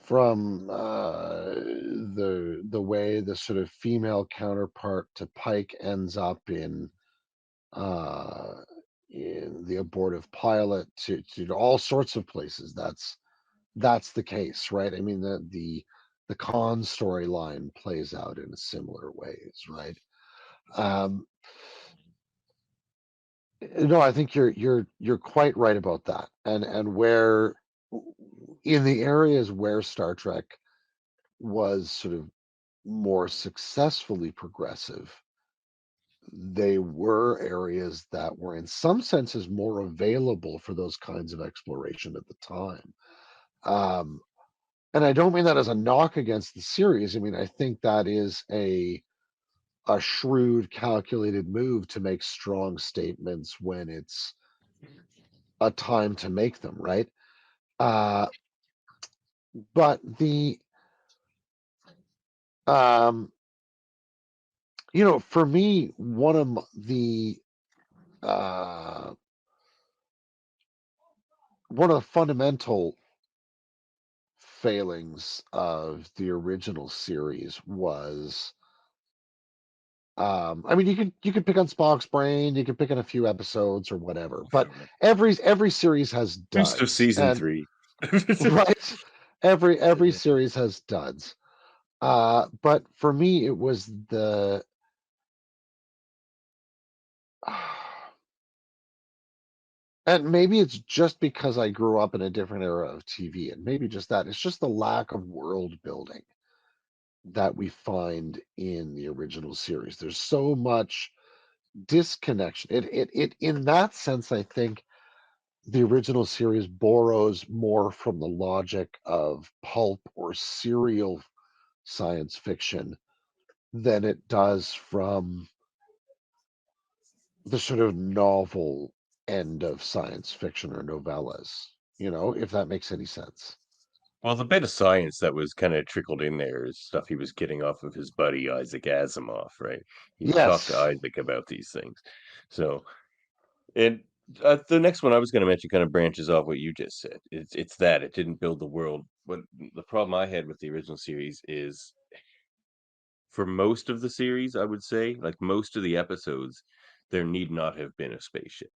from the way the sort of female counterpart to Pike ends up uh, in the abortive pilot to all sorts of places. That's the case, right? I mean the Khan storyline plays out in similar ways, right? Um, no, I think you're quite right about that, and where in the areas where Star Trek was sort of more successfully progressive, they were areas that were in some senses more available for those kinds of exploration at the time. Um, and I don't mean that as a knock against the series. I mean, I think that is a shrewd, calculated move to make strong statements when it's a time to make them, right? Uh, but um, for me, uh, one of the fundamental failings of the original series was I mean you could pick on Spock's brain, you could pick on a few episodes or whatever, but sure. every series has Most of duds. season And 3. right, every series has duds. But for me it was the and maybe it's just because I grew up in a different era of TV, and maybe just that. It's just the lack of world building that we find in the original series. There's so much disconnection. It in that sense, I think the original series borrows more from the logic of pulp or serial science fiction than it does from the sort of novel end of science fiction or novellas, if that makes any sense. Well, the bit of science that was kind of trickled in there is stuff he was getting off of his buddy Isaac Asimov, right? He would talk to Yes. Isaac about these things. So, and the next one I was going to mention kind of branches off what you just said. It's that it didn't build the world. But the problem I had with the original series is for most of the series, I would say, like most of the episodes, there need not have been a spaceship.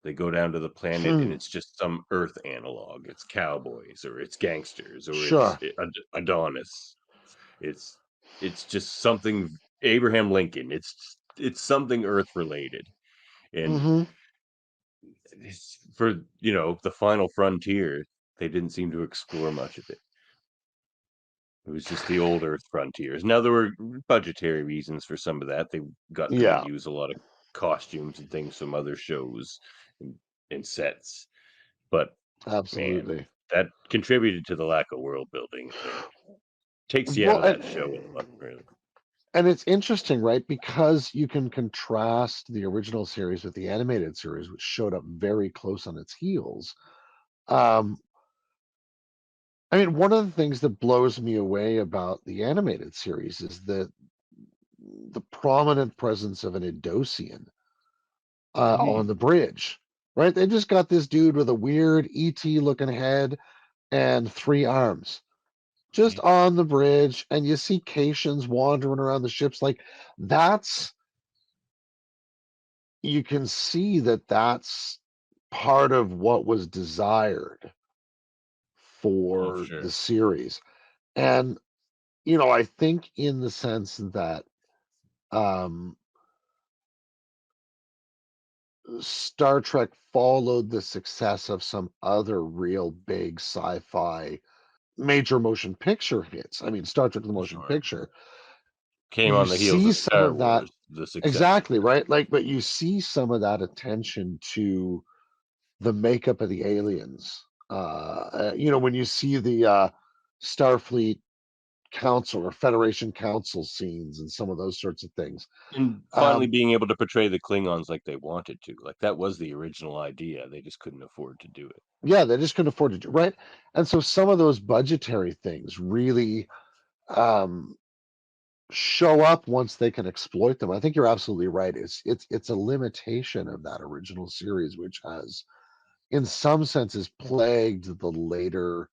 They go down to the planet and Hmm. it's just some Earth analog. It's cowboys or it's gangsters or it's Sure. Adonis. It's it's just something Abraham Lincoln. It's something Earth related. And Hmm. for the final frontier, they didn't seem to explore much of it. It was just the old Earth frontiers. Now there were budgetary reasons for some of that. They got to Yeah, reuse a lot of costumes and things from other shows and sets. But man, absolutely. that contributed to the lack of world building and takes you out Well, of that show a lot, really. and it's interesting, right? Because you can contrast the original series with the animated series, which showed up very close on its heels. Um, I mean, one of the things that blows me away about the animated series is the prominent presence of an Idosian on the bridge, right? They just got this dude with a weird ET looking head and three arms just on the bridge, and you see Caitians wandering around the ships. Like, that's, you can see that that's part of what was desired Oh, for the sure. series. And, I think in the sense that um, Star Trek followed the success of some other real big sci-fi major motion picture hits. I mean, Star Trek the motion Sure. picture. Came You on the heels see of some Star of that Wars, the successor. exactly, right? Like, but you see some of that attention to the makeup of the aliens. When you see the Starfleet Council or Federation Council scenes and some of those sorts of things. And finally Um, being able to portray the Klingons like they wanted to. Like that was the original idea. They just couldn't afford to do it. yeah, they just couldn't afford to do right. And so some of those budgetary things really um, show up once they can exploit them. I think you're absolutely right. It's a limitation of that original series, which has in some senses plagued the later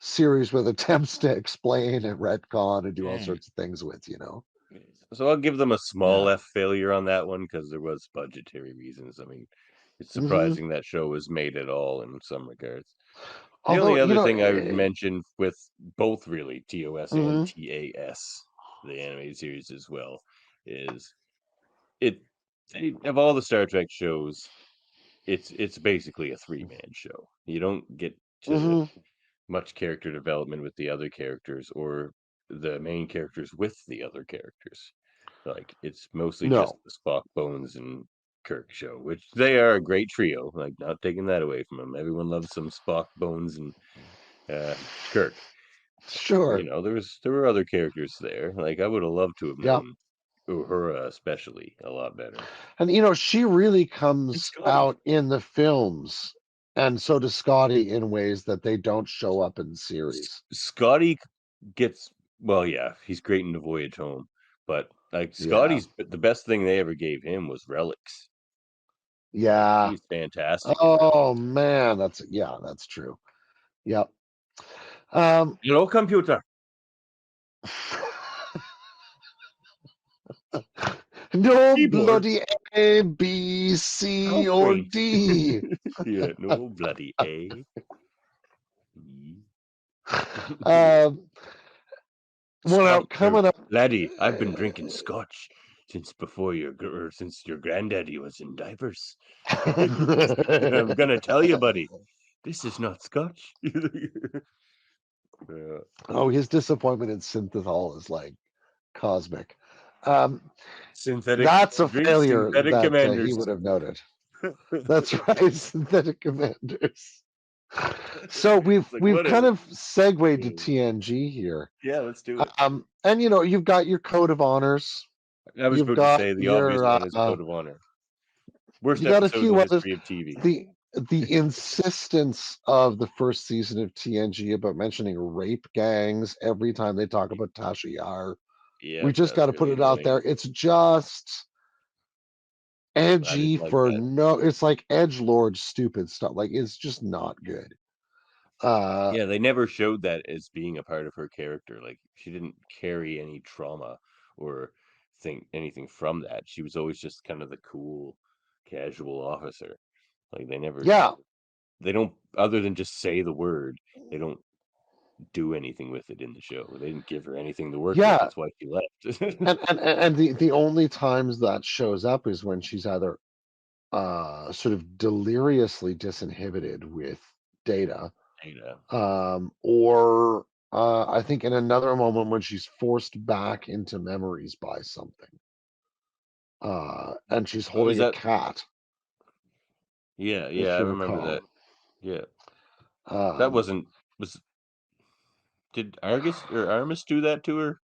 series with attempts to explain and retcon and do all sorts of things with, So I'll give them a small Yeah. F failure on that one because there was budgetary reasons. I mean, it's Mhm. surprising that show was made at all in some regards. The Although, only other thing I would mention with both really TOS and mhm. TAS, the animated series as well, is of all the Star Trek shows, it's basically a 3-man show. You don't get to Mhm. much character development with the other characters or the main characters with the other characters. Like it's mostly just No. the Spock, Bones, and Kirk show, which they are a great trio. Like not taking that away from them. Everyone loves some Spock, Bones, and Kirk. Sure. There were other characters there. Like I would have loved to have Yeah. known Uhura especially a lot better. And she really And comes Scotty. out in the films, and so does Scotty in ways that they don't show up in the series. Scotty gets well, yeah, he's great in the voyage home, but like Yeah. Scotty's the best thing they ever gave him was relics. Like Yeah. he's fantastic in relics. Oh man, that's true. Yep. Um Hello, computer. no Keyboard. bloody A, B, C, How or quaint. D. Yeah, no bloody A. Well, now Scotch, coming up. laddie, I've been drinking scotch since since your granddaddy was in diapers. And I'm gonna tell you, buddy, this is not scotch. Yeah. Oh, his disappointment in synthethol is like cosmic. Um, that's a Drink failure synthetic that he commanders. would have noted. That's right, synthetic commanders. So we've Like, we've kind whatever. of segued to TNG here. Yeah, let's do it. And you've got your code of honors. I was You've about to got say the obvious your one is Code of Honor. Worst you got a episode in few the others. history of TV. The insistence of the first season of TNG about mentioning rape gangs every time they talk about Tasha Yar. Yeah, We just got to put really it out annoying. there. It's just edgy like for that. no. It's like edgelord stupid stuff. Like it's just not good. Yeah, they never showed that as being a part of her character. Like she didn't carry any trauma or think anything from that. She was always just kind of the cool, casual officer. Like Yeah. they don't, other than just say the word, they don't do anything with it in the show. They didn't give her anything to work with. Yeah. That's why she left. And the only times that shows up is when she's either sort of deliriously disinhibited with Data, or I think in another moment when she's forced back into memories by something, and she's holding a cat. Yeah, if I you remember recall. that. Yeah, that did Armis do that to her?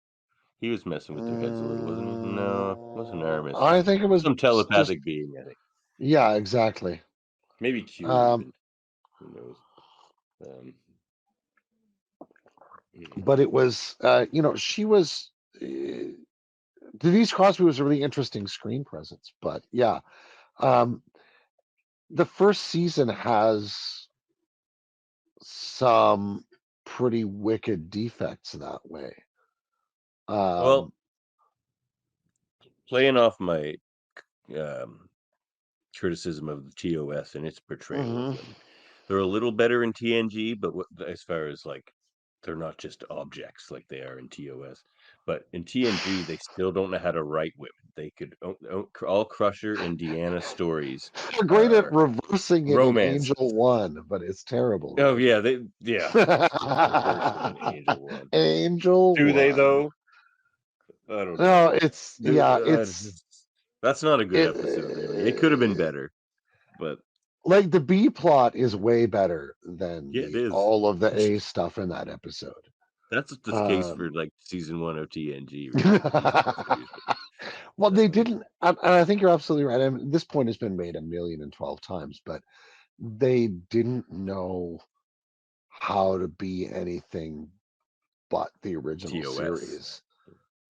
He was messing with their heads a little, wasn't he? No, it wasn't Armis. I think it was some telepathic being, I think. Yeah, exactly. Maybe Q even. Who knows? But it was, she was. Denise Crosby was a really interesting screen presence, but yeah, the first season has some pretty wicked defects that way. Well, playing off my criticism of the TOS and its portrayal of them, they're a little better in TNG, but as far as like they're not just objects like they are in TOS. But in TNG, they still don't know how to write women. They could all Crusher and Deanna stories. They're great at reversing it romance. in Angel One, but it's terrible. Oh yeah, Angel One. Angel Do One. they though? I don't No, know. it's that's not a good episode. Really, it could have been better, but like the B plot is way better than it is. all of the A stuff in that episode. That's the case for like season 1 of TNG. Really. Well, they didn't, and I think you're absolutely right. I mean, this point has been made 1,012 times, but they didn't know how to be anything but the original TOS. Series.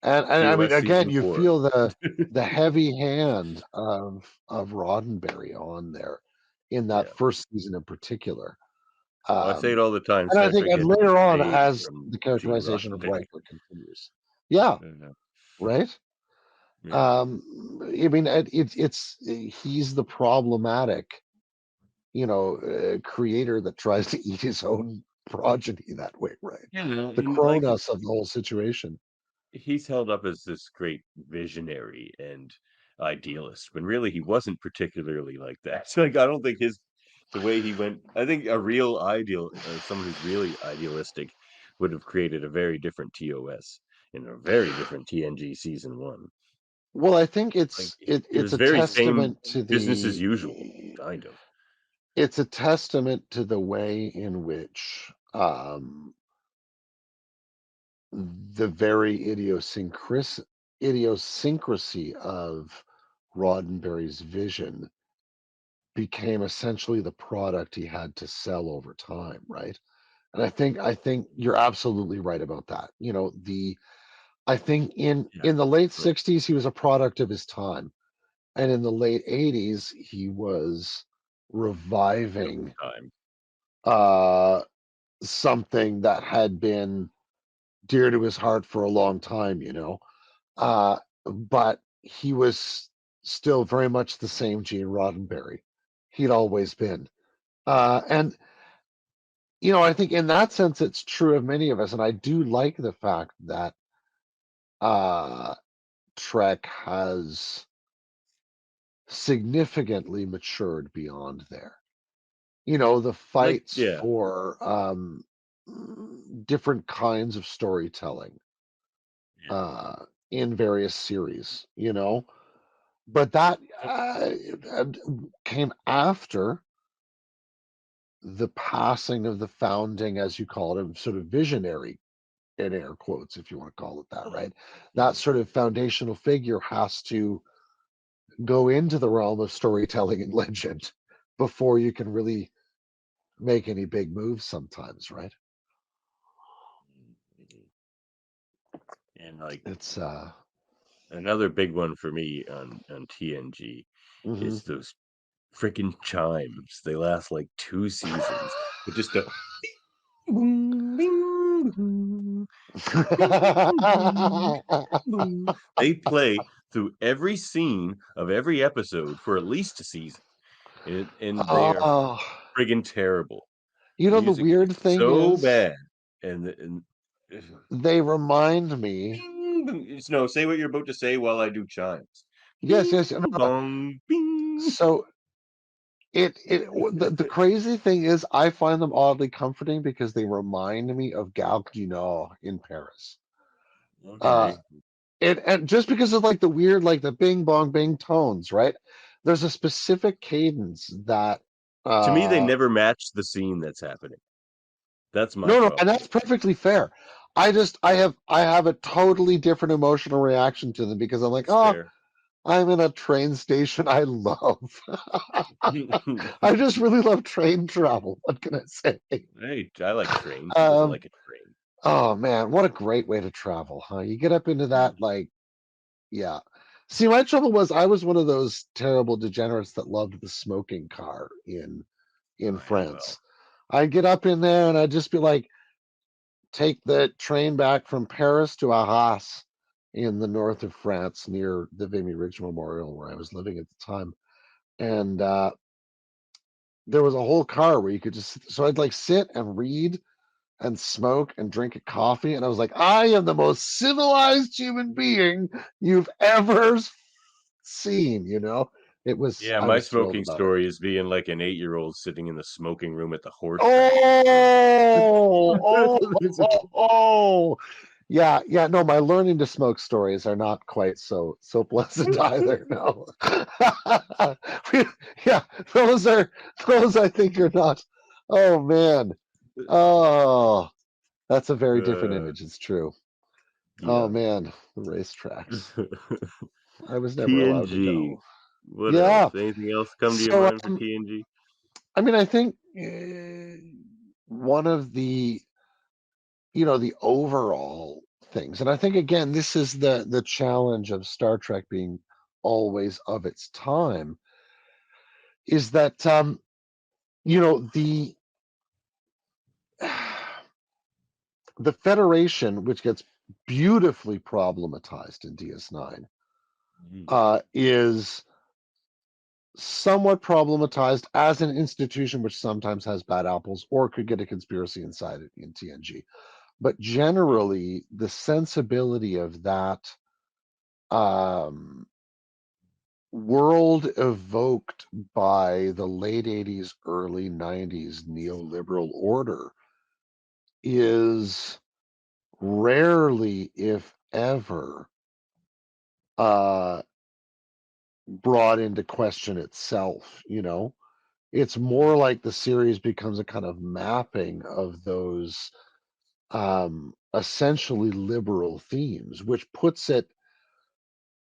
And I mean, again, you feel the heavy hand of Roddenberry on there. in that Yeah. first season in particular. Well, I say it all the time, And so I I think, and forget later on, Spade as from the Gene characterization of Roddenberry. Riker continues. Yeah, right. Yeah. I mean, it's he's the problematic, creator that tries to eat his own progeny that way, right? Yeah, The and like Kronos of the whole situation. he's held up as this great visionary and idealist when really he wasn't particularly like that. Like I don't think the way he went, I think a real ideal, someone who's really idealistic would have created a very different TOS and a very different TNG season 1. Well, I think Like it it's was a very same testament to business as usual, kind of. it's a testament to the way in which the very idiosyncrasy of Roddenberry's vision became essentially the product he had to sell over time, right? And I think you're absolutely right about that. I think Yeah, in the late but 60s he was a product of his time, and in the late 80s he was of his reviving time. uh something that had been dear to his heart for a long time, Uh, but he was still very much the same Gene Roddenberry. He'd always been. And, I think in that sense, it's true of many of us. And I do like the fact that uh, Trek has significantly matured beyond there. The Like fights yeah, for different kinds of storytelling yeah. uh, in various series, but that uh, came after the passing of the founding, as you call it, sort of visionary, in air quotes, if you want to call it that, right? That sort of foundational figure has to go into the realm of storytelling and legend before you can really make any big moves sometimes, right? And like It's another big one for me on TNG mhm. is those freaking chimes. They last like 2 seasons. But just a boom, bing, boom, bing, boom, boom. They play through every scene of every episode for at least a season. And they are Oh, friggin' terrible. The the music is weird thing so is bad. And they remind me. bing, bing. No, say what you're about to say while I do chimes. Yes, Bing yes. No, no. bong bing. So the crazy thing is I find them oddly comforting because they remind me of Gare du Nord in Paris. Uh Okay. and just because of like the weird, like the bing bong bing tones, right? There's a specific cadence that To me, they uh never match the scene that's happening. That's my no, and problem. that's perfectly fair. I have a totally different emotional reaction to them because I'm like, That's oh, fair. I'm in a train station I love. I just really love train travel. What can I say? Hey, I like trains. Who doesn't Um, like a train? oh man, what a great way to travel, huh? You get up into that, like, yeah. See, my trouble was I was one of those terrible degenerates that loved the smoking car in Yeah, well, France. I'd get up in there and I'd just be like, take the train back from Paris to Arras in the north of France near the Vimy Ridge Memorial where I was living at the time. And there was a whole car where you could just, so I'd like sit and read and smoke and drink a coffee. And I was like, I am the most civilized human being you've ever seen, yeah, I my was thrilled smoking about it. story is being like an 8-year-old sitting in the smoking room at the horse track in France. Oh. Yeah, yeah, no, my learning to smoke stories are not quite so pleasant either. No. Yeah, those I think are not. Oh man. Oh, that's a very different Uh, image. It's true. Oh yeah. man, the racetracks. I was never allowed to TNG. go. What Yeah. else? Anything else come to your So, mind for TNG? I mean, I think one of the overall things, and I think again, this is the challenge of Star Trek being always of its time, is that you know, the Federation, which gets beautifully problematized in DS9, is somewhat problematized as an institution which sometimes has bad apples or could get a conspiracy inside it in TNG. But generally, the sensibility of that world evoked by the late 80s, early 90s neoliberal order is rarely, if ever, brought into question itself. It's more like the series becomes a kind of mapping of those essentially liberal themes, which puts it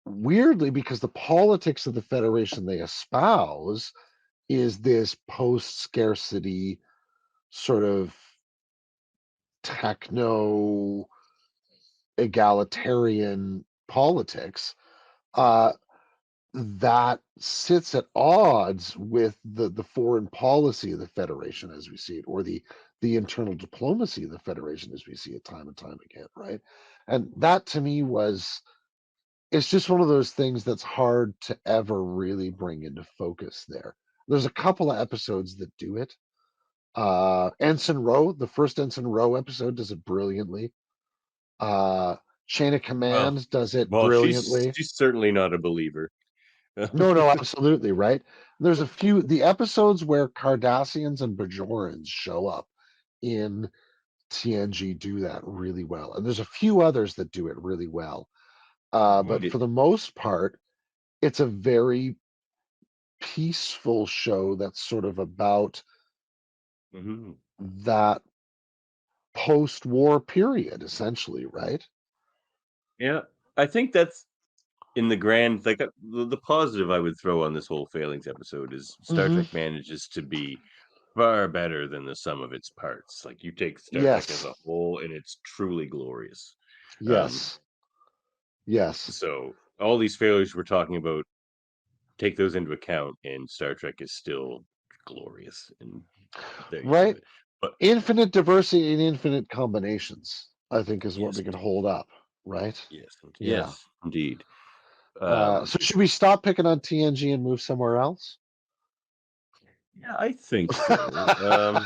weirdly, because the politics of the Federation they espouse is this post-scarcity sort of techno egalitarian politics that sits at odds with the foreign policy of the Federation as we see it, or the internal diplomacy of the Federation as we see it time and time again, right? And that to me it's just one of those things that's hard to ever really bring into focus there. There's a couple of episodes that do it. Ensign Rowe, the first Ensign Rowe episode does it brilliantly. Chain of Command does it brilliantly. She's certainly not a believer. No, absolutely, right? There's the episodes where Cardassians and Bajorans show up in TNG do that really well. And there's a few others that do it really well. But for the most part, it's a very peaceful show that's sort of about that post-war period, essentially, right? Yeah, I think that's in the grand, like the positive I would throw on this whole failings episode is Star Trek manages to be far better than the sum of its parts. Like you take Star Trek as a whole, and it's truly glorious. Yes. So all these failures we're talking about, take those into account, and Star Trek is still glorious. And there you have it. But infinite diversity and infinite combinations, I think, is what we can hold up, right? Yes, indeed. So should we stop picking on TNG and move somewhere else? Yeah, I think so.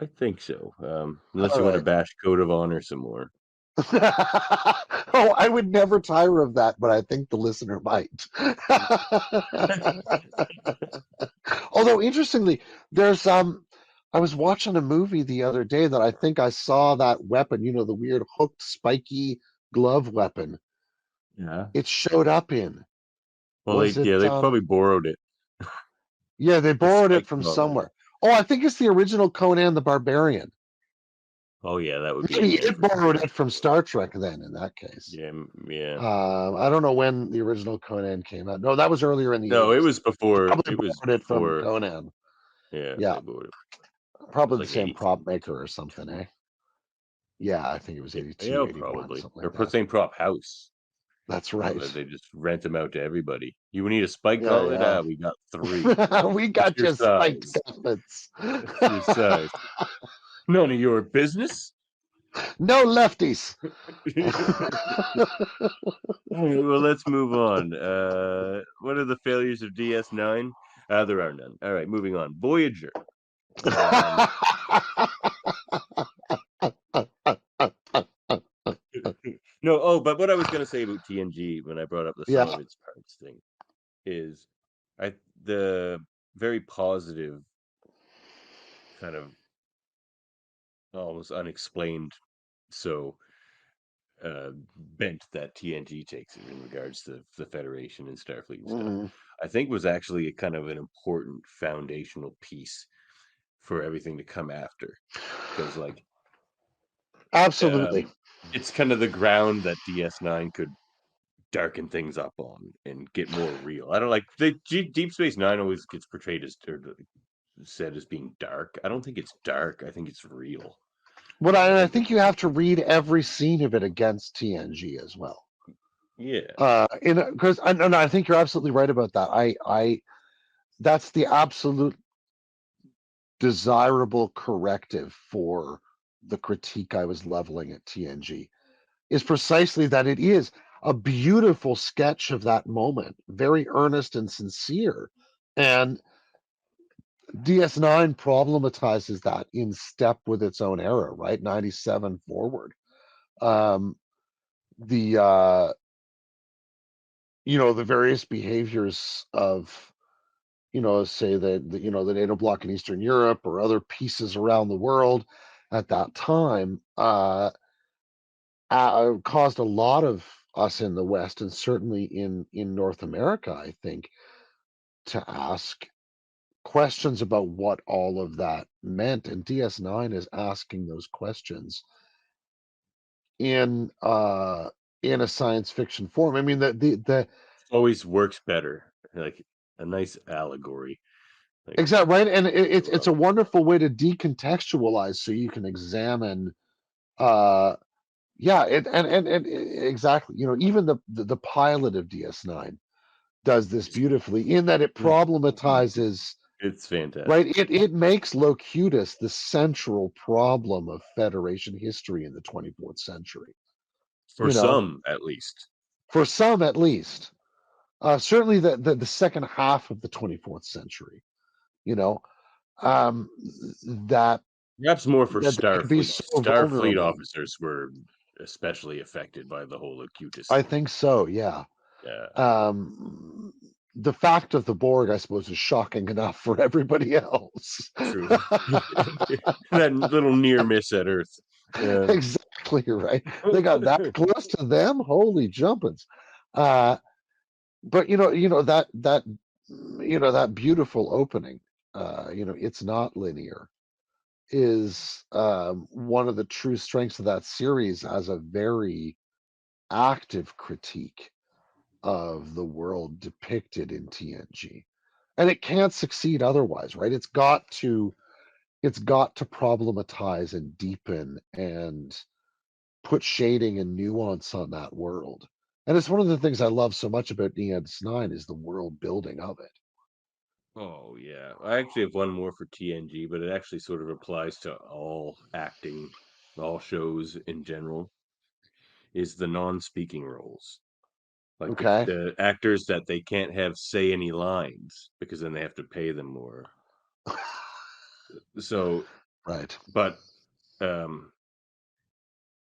I think so. Unless you want to bash Code of Honor some more. Oh, I would never tire of that, but I think the listener might. Although, interestingly, there's I was watching a movie the other day that I think I saw that weapon, the weird hooked, spiky glove weapon. Yeah. It showed up in. Well, they probably borrowed it. Yeah, they borrowed it from somewhere. Oh, I think it's the original Conan the Barbarian. Oh yeah, that would be. Maybe it borrowed it from Star Trek then. In that case, yeah. I don't know when the original Conan came out. No, that was earlier in the. No, 80s. it was before. It was from Conan. Yeah. Probably the same prop maker or something, eh? Yeah, I think it was 82, 81, probably. Something like or that. same prop house. That's right. They just rent them out to everybody. You need a spike gauntlet? We got 3. We got just spiked gauntlets. Your size. None of your business. No lefties. Well, let's move on. What are the failures of DS9? There are none. All right, moving on. Voyager. No, but what I was going to say about TNG when I brought up the sum of its parts thing is the very positive kind of almost unexplained bent that TNG takes in regards to the Federation and Starfleet and stuff, I think was actually a kind of an important foundational piece for everything to come after. Because absolutely, it's kind of the ground that DS9 could darken things up on and get more real. I don't like Deep Space Nine always gets portrayed as said as being dark. I don't think it's dark. I think it's real. But I think you have to read every scene of it against TNG as well. Yeah. Because I think you're absolutely right about that. That's the absolute desirable corrective for the critique I was leveling at TNG, is precisely that it is a beautiful sketch of that moment, very earnest and sincere. And DS9 problematizes that in step with its own era, right? 97 forward. The the various behaviors of, say the NATO bloc in Eastern Europe or other pieces around the world at that time, caused a lot of us in the West, and certainly in North America, I think, to ask questions about what all of that meant. And DS9 is asking those questions in a science fiction form. I mean, the Always works better, like a nice allegory. Like, exactly right, and it's a wonderful way to decontextualize, so you can examine. Yeah, and exactly. Even the pilot of DS9 does this beautifully, in that it problematizes. it's fantastic. Right, it makes Locutus the central problem of Federation history in the 24th century. For some, at least. For some, at least. Certainly the second half of the 24th century. That Perhaps more for that they could be Starfleet. so Starfleet vulnerable. officers were especially affected by the whole Locutus I thing. think so. Yeah. Yeah. The fact of the Borg, I suppose, is shocking enough for everybody else. True. That little near miss at Earth. Exactly right. They got that close to them. Holy jumpins! But that beautiful opening. It's not linear. Is one of the true strengths of that series as a very active critique of the world depicted in TNG. And it can't succeed otherwise, right? It's got to problematize and deepen and put shading and nuance on that world. And it's one of the things I love so much about DS9 is the world building of it. Oh yeah, I actually have one more for TNG, but it actually sort of applies to all acting, all shows in general. Is the non-speaking roles, like Okay. the actors that they can't have say any lines because then they have to pay them more. So, right. But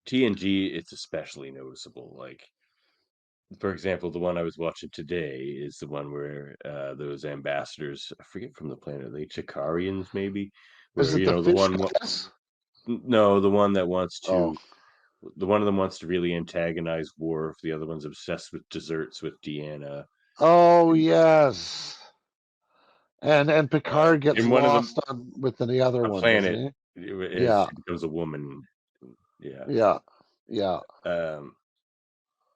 TNG, it's especially noticeable. Like, for example, the one I was watching today is the one where those ambassadors, I forget from the planet, are they Chikarians maybe? Is Where, it the the fish one, guys? no, the one that wants Oh. to, the one of them wants to really antagonize Worf. The other one's obsessed with desserts with Deanna. Oh yes. And Picard gets And one of them, lost with the other a one, doesn't planet, he? as Yeah. she becomes a woman. Yeah. Yeah. Yeah.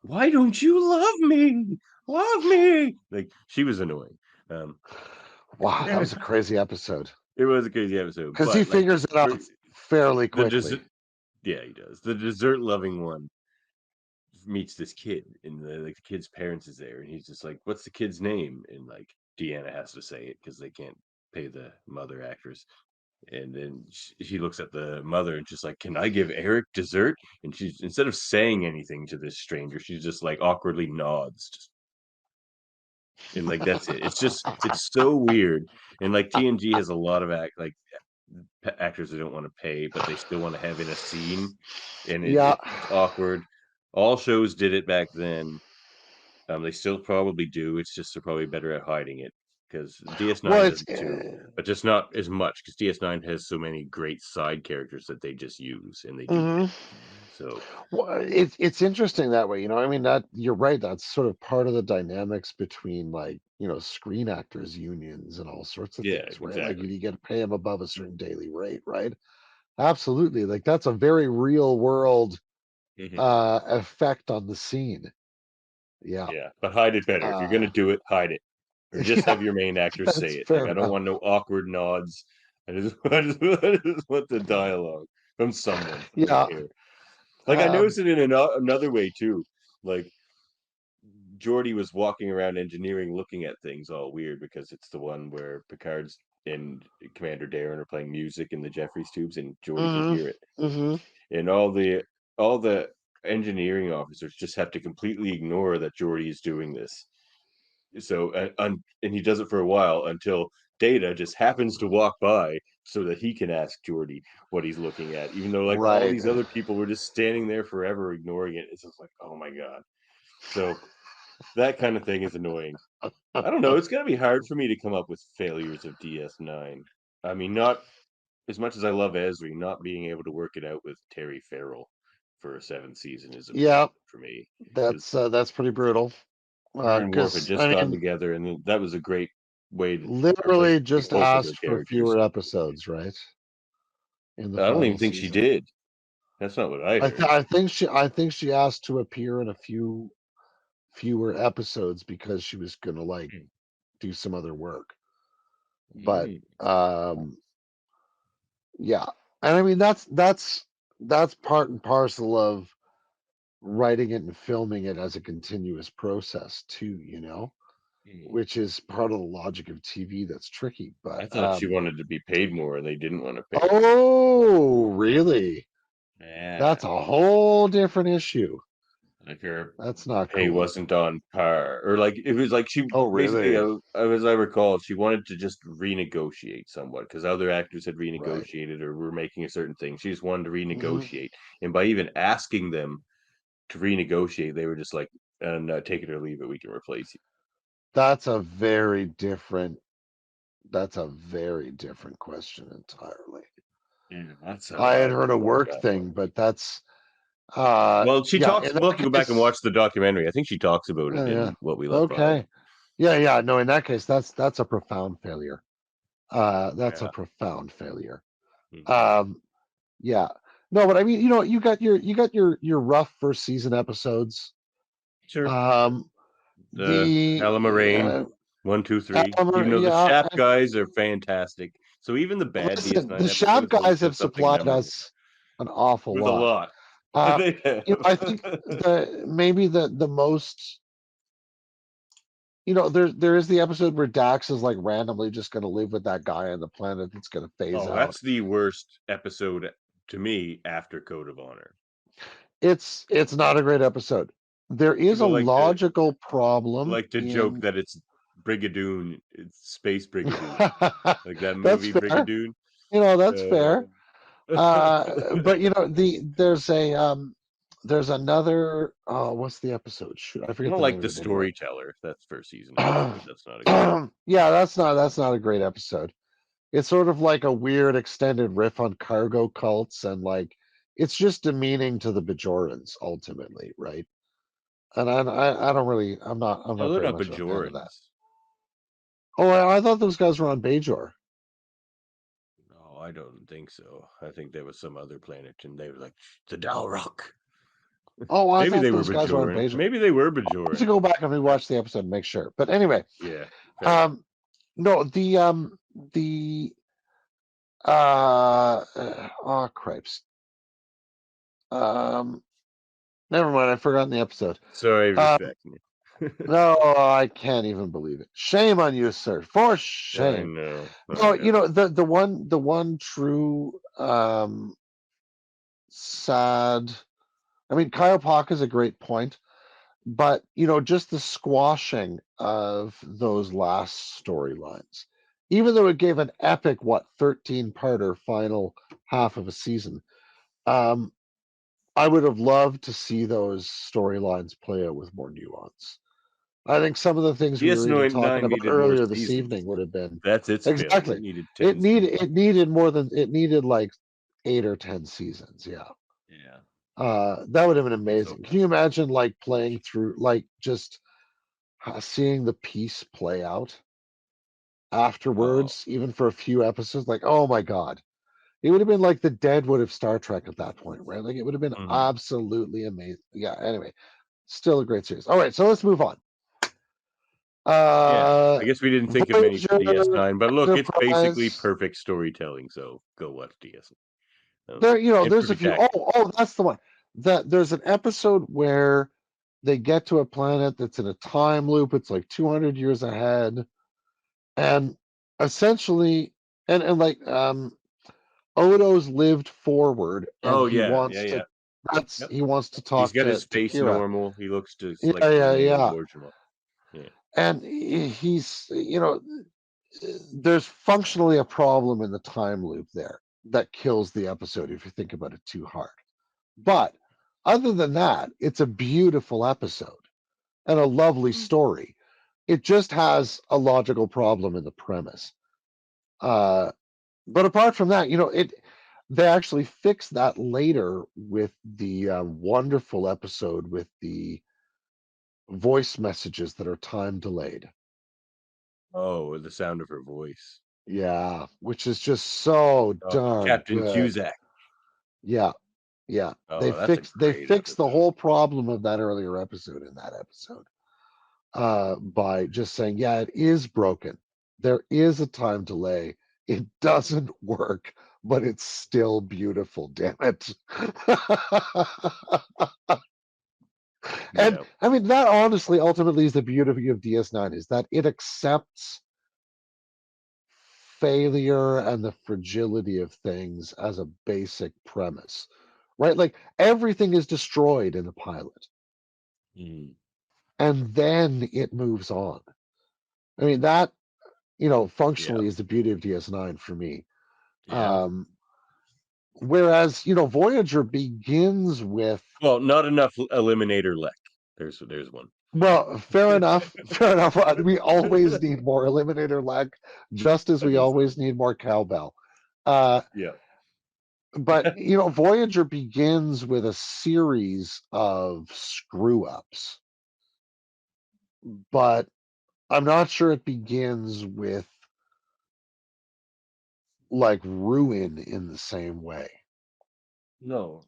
Why don't you love me? Love me. Like, she was annoying. Wow, that was a crazy episode. It was a crazy episode, Because he but like figures it out fairly quickly. Yeah, he does. The dessert loving one meets this kid, and the kid's parents is there, and he's just like, "What's the kid's name?" And like Deanna has to say it because they can't pay the mother actress. And then she looks at the mother and just like, "Can I give Eric dessert?" And she's, instead of saying anything to this stranger, she's just like awkwardly nods, and like that's it. It's so weird. And like TNG has a lot of actors that don't want to pay, but they still want to have in a scene, and Yeah. it's awkward. All shows did it back then. They still probably do. It's just they're probably better at hiding it, because DS9 Well, does it too, but just not as much, because DS9 has so many great side characters that they just use, and they do mhm. so. Well, it's interesting that way. I mean, that you're right. That's sort of part of the dynamics between, like, screen actors unions and all sorts of Yeah, things, right? Like, exactly. you get to pay them above a certain daily rate, right? Absolutely. Like, that's a very real world effect on the scene. Yeah. Yeah, but hide it better. If you're gonna Uh, do it, hide it, or just yeah, have your main actors say that's it. fair Like, I don't enough. want no awkward nods. I just want the dialogue from someone. I don't Yeah. care. Like, I Um, noticed it in another way too. Like, Geordi was walking around engineering, looking at things all weird because it's the one where Picard's and Commander Darren are playing music in the Jeffries tubes, and Geordi can hear it. And all the engineering officers just have to completely ignore that Geordi is doing this. So and he does it for a while until Data just happens to walk by so that he can ask Geordi what he's looking at, even though like all these other people were just standing there forever ignoring it. It's just like, oh my god. So that kind of thing is annoying. I don't know. It's gonna be hard for me to come up with failures of DS9. I mean, not as much as I love Esri, not being able to work it out with Terry Farrell for a 7th season is a problem for me. That's pretty brutal. Her and Worf had Because just gotten together, and that was a great way to literally just both of their asked for characters. fewer episodes, right? In the I don't even final think she season. did. That's not what I heard. I think she asked to appear in a fewer episodes because she was gonna like do some other work. But yeah, and I mean that's part and parcel of writing it and filming it as a continuous process too, you know, which is part of the logic of TV that's tricky. But I thought she wanted to be paid more, and they didn't want to pay her. Oh, really? Yeah, That's a whole different issue. like her That's not pay cool. wasn't on par, or like it was like she basically, really? as I recall, she wanted to just renegotiate somewhat because other actors had renegotiated or were making a certain thing. She just wanted to renegotiate, and by even asking them to renegotiate, they were just like, "And take it or leave it, we can replace you." That's a very different question entirely. Yeah, that's how I had I heard a work that thing, one. but that's Well, she yeah, talks. in We'll that have to go back and case, watch the documentary. I think she talks about it yeah. in What We Left Behind. Okay. Yeah. No, in that case, that's a profound failure. That's a profound failure. Yeah. No, but I mean, you know, you got your rough first season episodes. Sure. The Alama Rain, 1, 2, 3. Even though the Shap guys are fantastic. So even the bad DS9 the Shap episodes guys have have something supplied memorable. us an awful With lot. a lot. You know, I think maybe the most, you know, there is the episode where Dax is like randomly just going to live with that guy on the planet that's going to phase out. That's the worst episode to me after Code of Honor. It's not a great episode. There is a logical problem. Like to joke that it's Brigadoon, it's Space Brigadoon, like that movie Brigadoon. You know, that's fair. But you know, there's another. Oh, what's the episode? Shoot, I forget. I don't like the Storyteller. That's first season episode. That's not a good yeah, that's not a great episode. It's sort of like a weird extended riff on cargo cults, and like it's just demeaning to the Bajorans ultimately, right? And I don't really, I'm not very much of a fan of that. Oh, I thought those guys were on Bajor. No, I don't think so. I think there was some other planet, and they were like the Dalrock. Oh, I maybe thought they those were guys were on Bajoran. Bajor. Maybe they were Bajoran. I have to go back and rewatch the episode and make sure. But anyway, yeah. No, oh cripes. Never mind. I've forgotten the episode. Sorry, respecting you. No, I can't even believe it. Shame on you, sir. For shame. I know. No, you know, the one true sad. I mean, Kyle Pak is a great point, but you know, just the squashing of those last storylines, even though it gave an epic 13-parter final half of a season. I would have loved to see those storylines play out with more nuance. I think some of the things we were even talking about earlier this evening would have been that's its exactly. It needed more than it needed like 8 or 10 seasons. Yeah. That would have been amazing. Can you imagine like playing through like just seeing the piece play out afterwards, even for a few episodes? Like, oh my god, it would have been like the Deadwood of Star Trek at that point, right? Like it would have been absolutely amazing. Yeah. Anyway, still a great series. All right, so let's move on. I guess we didn't think of many for DS9, but look, it's basically perfect storytelling. So go watch DS9. There, you know, there's a few. Oh, that's the one. That there's an episode where they get to a planet that's in a time loop. It's like 200 years ahead, and essentially, and like Odo's lived forward, and Oh he yeah, wants yeah, to. yeah. That's Yep. he wants to He's talk got his to face Kira. normal. He looks just Yeah, like the yeah, main yeah. version. Yeah. And he's, there's functionally a problem in the time loop there that kills the episode if you think about it too hard. But other than that, it's a beautiful episode and a lovely story. It just has a logical problem in the premise. But apart from that, they actually fix that later with the wonderful episode with the voice messages that are time delayed. Oh, the sound of her voice. Yeah, which is just so Oh, darn Captain good. Cusack. Yeah, yeah. They Oh, that's a fixed they great fixed the episode. whole problem of that earlier episode in that episode by just saying, yeah, it is broken. There is a time delay. It doesn't work, but it's still beautiful, damn it. And Yeah. I mean that honestly ultimately is the beauty of DS9 is that it accepts failure and the fragility of things as a basic premise, right? Like everything is destroyed in the pilot, Mm. and then it moves on. I mean, that, Yeah. functionally is the beauty of DS9 for me. Yeah. Whereas, Voyager begins with, Well, not enough Eliminator Lek. There's one. well, fair enough, fair enough. We always need more Eliminator leg, just as we Understood. always need more cowbell. Uh, Yeah. but Voyager begins with a series of screw ups, but I'm not sure it begins with like ruin in the same way. No.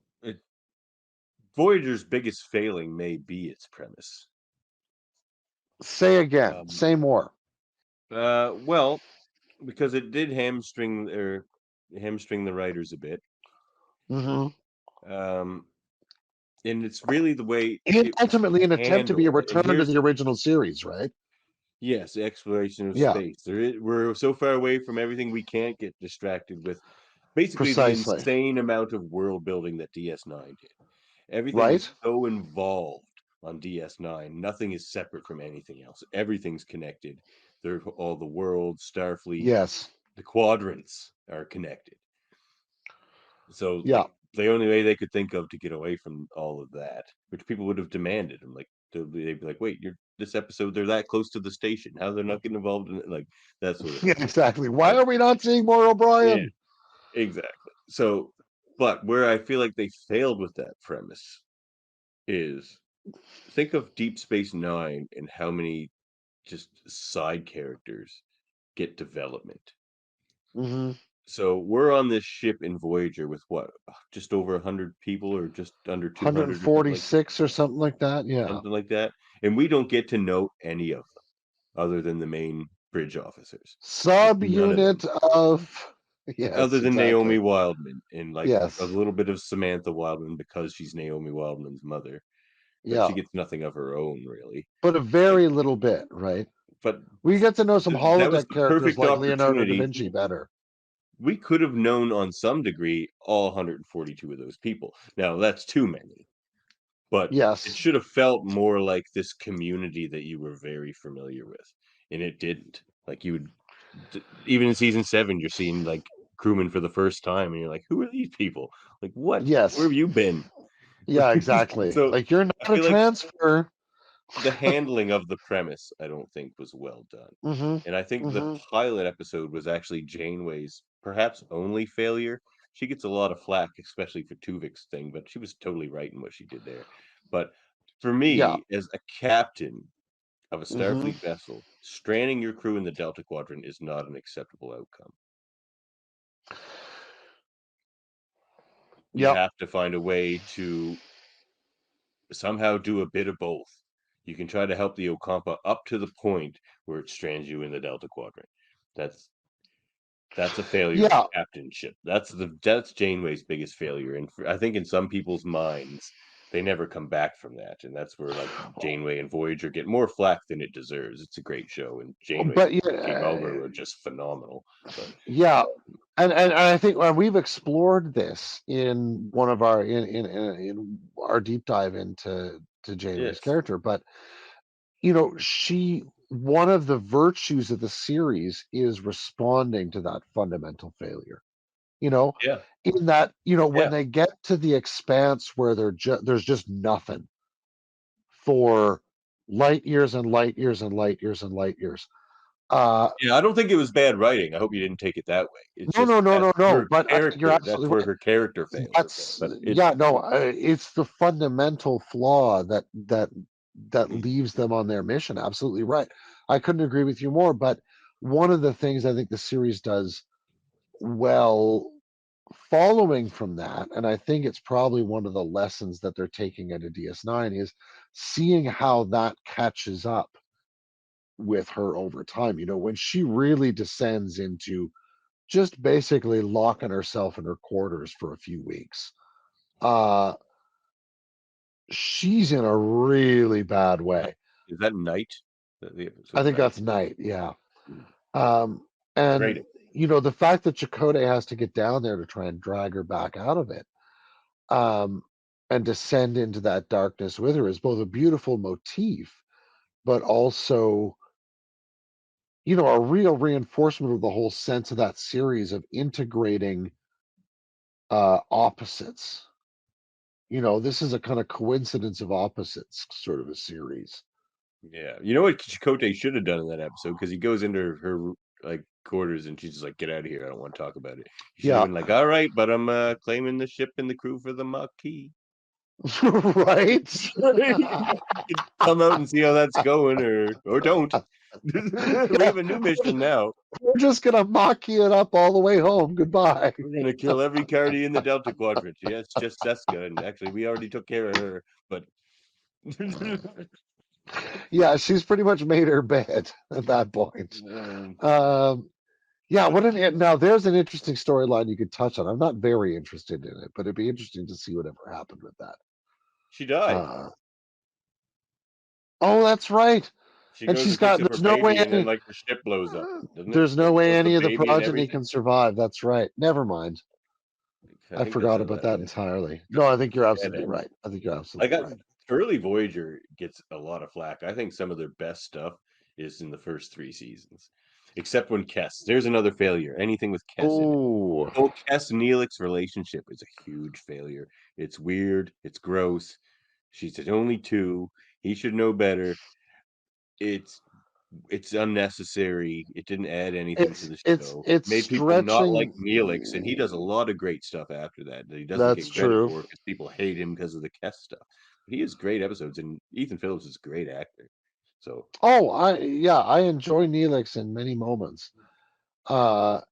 Voyager's biggest failing may be its premise. Say again, say more. Well, because it did hamstring the writers a bit. Mm-hmm. And it's really the way And it was ultimately an attempt to be a handled. And return to here's the original series, right? yes, exploration of Yeah, space. We're so far away from everything we can't get distracted with. Basically, the precisely. insane amount of world building that DS9 did. Everything is Right? so involved on DS9. Nothing is separate from anything else. Everything's connected. All the worlds, Starfleet, Yes. the quadrants are connected. So, Yeah. like, the only way they could think of to get away from all of that, which people would have demanded, and like they'd be like, "Wait, you're this episode. They're that close to the station. How they're not getting involved in it?" Like that sort of Yeah, thing. exactly. Why But are we not seeing more yeah, O'Brien? exactly. So, but where I feel like they failed with that premise is think of Deep Space Nine and how many just side characters get development. Mm-hmm. So we're on this ship in Voyager with what, just over 100 people, or just under 200, or something like that. 146 or something like that. Yeah. Something like that. And we don't get to know any of them other than the main bridge officers. Like none of them. Subunit of, Other yes, than Naomi exactly. Wildman and like a Yes. little bit of Samantha Wildman because she's Naomi Wildman's mother. But Yeah. she gets nothing of her own really. But a Like very little bit, right? but We get to know some that was holodeck the characters perfect like Leonardo da opportunity. Vinci better. We could have known on some degree all 142 of those people. Now that's too many. But it Yes. should have felt more like this community that you were very familiar with, and it didn't. Like you would, even in season 7, you're seeing like crewmen for the first time, and you're like, "Who are these people? Like, what? Where Yes. have you been?" Yeah, exactly. So Like you're I not a feel like transfer. the handling of the premise, I don't think, was well done, Mm-hmm. and I think the Mm-hmm. pilot episode was actually Janeway's perhaps only failure. She gets a lot of flack, especially for Tuvik's thing, but she was totally right in what she did there. But for Yeah. me, as a captain of a Mm-hmm. Starfleet vessel, stranding your crew in the Delta Quadrant is not an acceptable outcome. You Yep. have to find a way to somehow do a bit of both. You can try to help the Okampa up to the point where it strands you in the Delta Quadrant. That's a failure of Yeah. captainship. That's Janeway's biggest failure, and I think in some people's minds, they never come back from that, and that's where like Janeway and Voyager get more flack than it deserves. It's a great show, and Janeway But and Team Elmer were just phenomenal. But yeah, and I think we've explored this in one of our in our deep dive into Janeway's yes, character, but one of the virtues of the series is responding to that fundamental failure. yeah, In that, when yeah, they get to the expanse where there's just nothing for light years and light years and light years and light years. yeah. I don't think it was bad writing. I hope you didn't take it that way. It's No, just no, no, that's no, no. her But I think you're character. That's absolutely where right. her character fails. That's But yeah, no. It's the fundamental flaw that leaves them on their mission. Absolutely right. I couldn't agree with you more. But one of the things I think the series does well, following from that, and I think it's probably one of the lessons that they're taking into DS9 is seeing how that catches up with her over time. When she really descends into just basically locking herself in her quarters for a few weeks. She's in a really bad way. is that Night? I think Night? that's Night, yeah. Great. And the fact that Chakotay has to get down there to try and drag her back out of it, and descend into that darkness with her is both a beautiful motif, but also, a real reinforcement of the whole sense of that series of integrating opposites. This is a kind of coincidence of opposites sort of a series. Yeah, you know what Chakotay should have done in that episode, because he goes into her like quarters and she's just like, "Get out of here! I don't want to talk about it." He should have Yeah. been like, "All right, but I'm claiming the ship and the crew for the Maquis." Right? Come out and see how that's going, or don't. We have a new mission now. We're just gonna mock it up all the way home. Goodbye. We're gonna kill every Cardi in the Delta Quadrant. Yeah, it's just Seska, and actually we already took care of her. But Yeah, she's pretty much made her bed at that point. Yeah, now there's an interesting storyline you could touch on. I'm not very interested in it, but it'd be interesting to see whatever happened with that. she died. Oh, that's right. She And goes she's and picks got up her there's no way baby, and then any like the ship blows up, doesn't it? there's no Like, way kills any of the baby and progeny everything. can survive. That's right. Never mind. I think forgot that's how about that that went. entirely. No, I think you're absolutely And right. I think you're I absolutely got right. early Voyager gets a lot of flack. I think some of their best stuff is in the first 3 seasons, except when Kess. There's another failure. Anything with Kess in it. Oh, The whole Kess Neelix relationship is a huge failure. It's weird. It's gross. She's at only 2. He should know better. It's unnecessary. It didn't add anything to the show. it's Made people not like stretching. Neelix, and he does a lot of great stuff after that he doesn't That's get credit true. for because people hate him because of the Kess stuff. But he has great episodes, and Ethan Phillips is a great actor. So Oh, I enjoy Neelix in many moments. But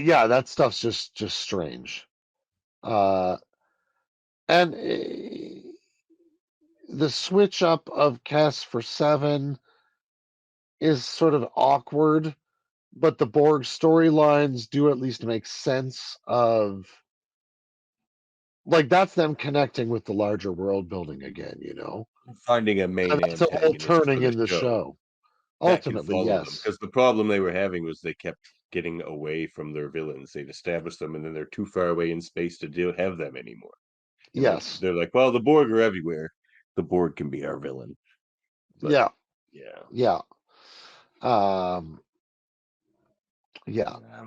yeah, that stuff's just strange. And the switch up of Cass for 7 is sort of awkward, but the Borg storylines do at least make sense of, like, that's them connecting with the larger world building again, finding a main and that's all antagonist for turning the in the show. that can Ultimately, follow them, yes. because the problem they were having was they kept getting away from their villains. They'd established them, and then they're too far away in space to have them anymore. And Yes. they're like, well, the Borg are everywhere. The Borg can be our villain. But, Yeah. Yeah. Yeah.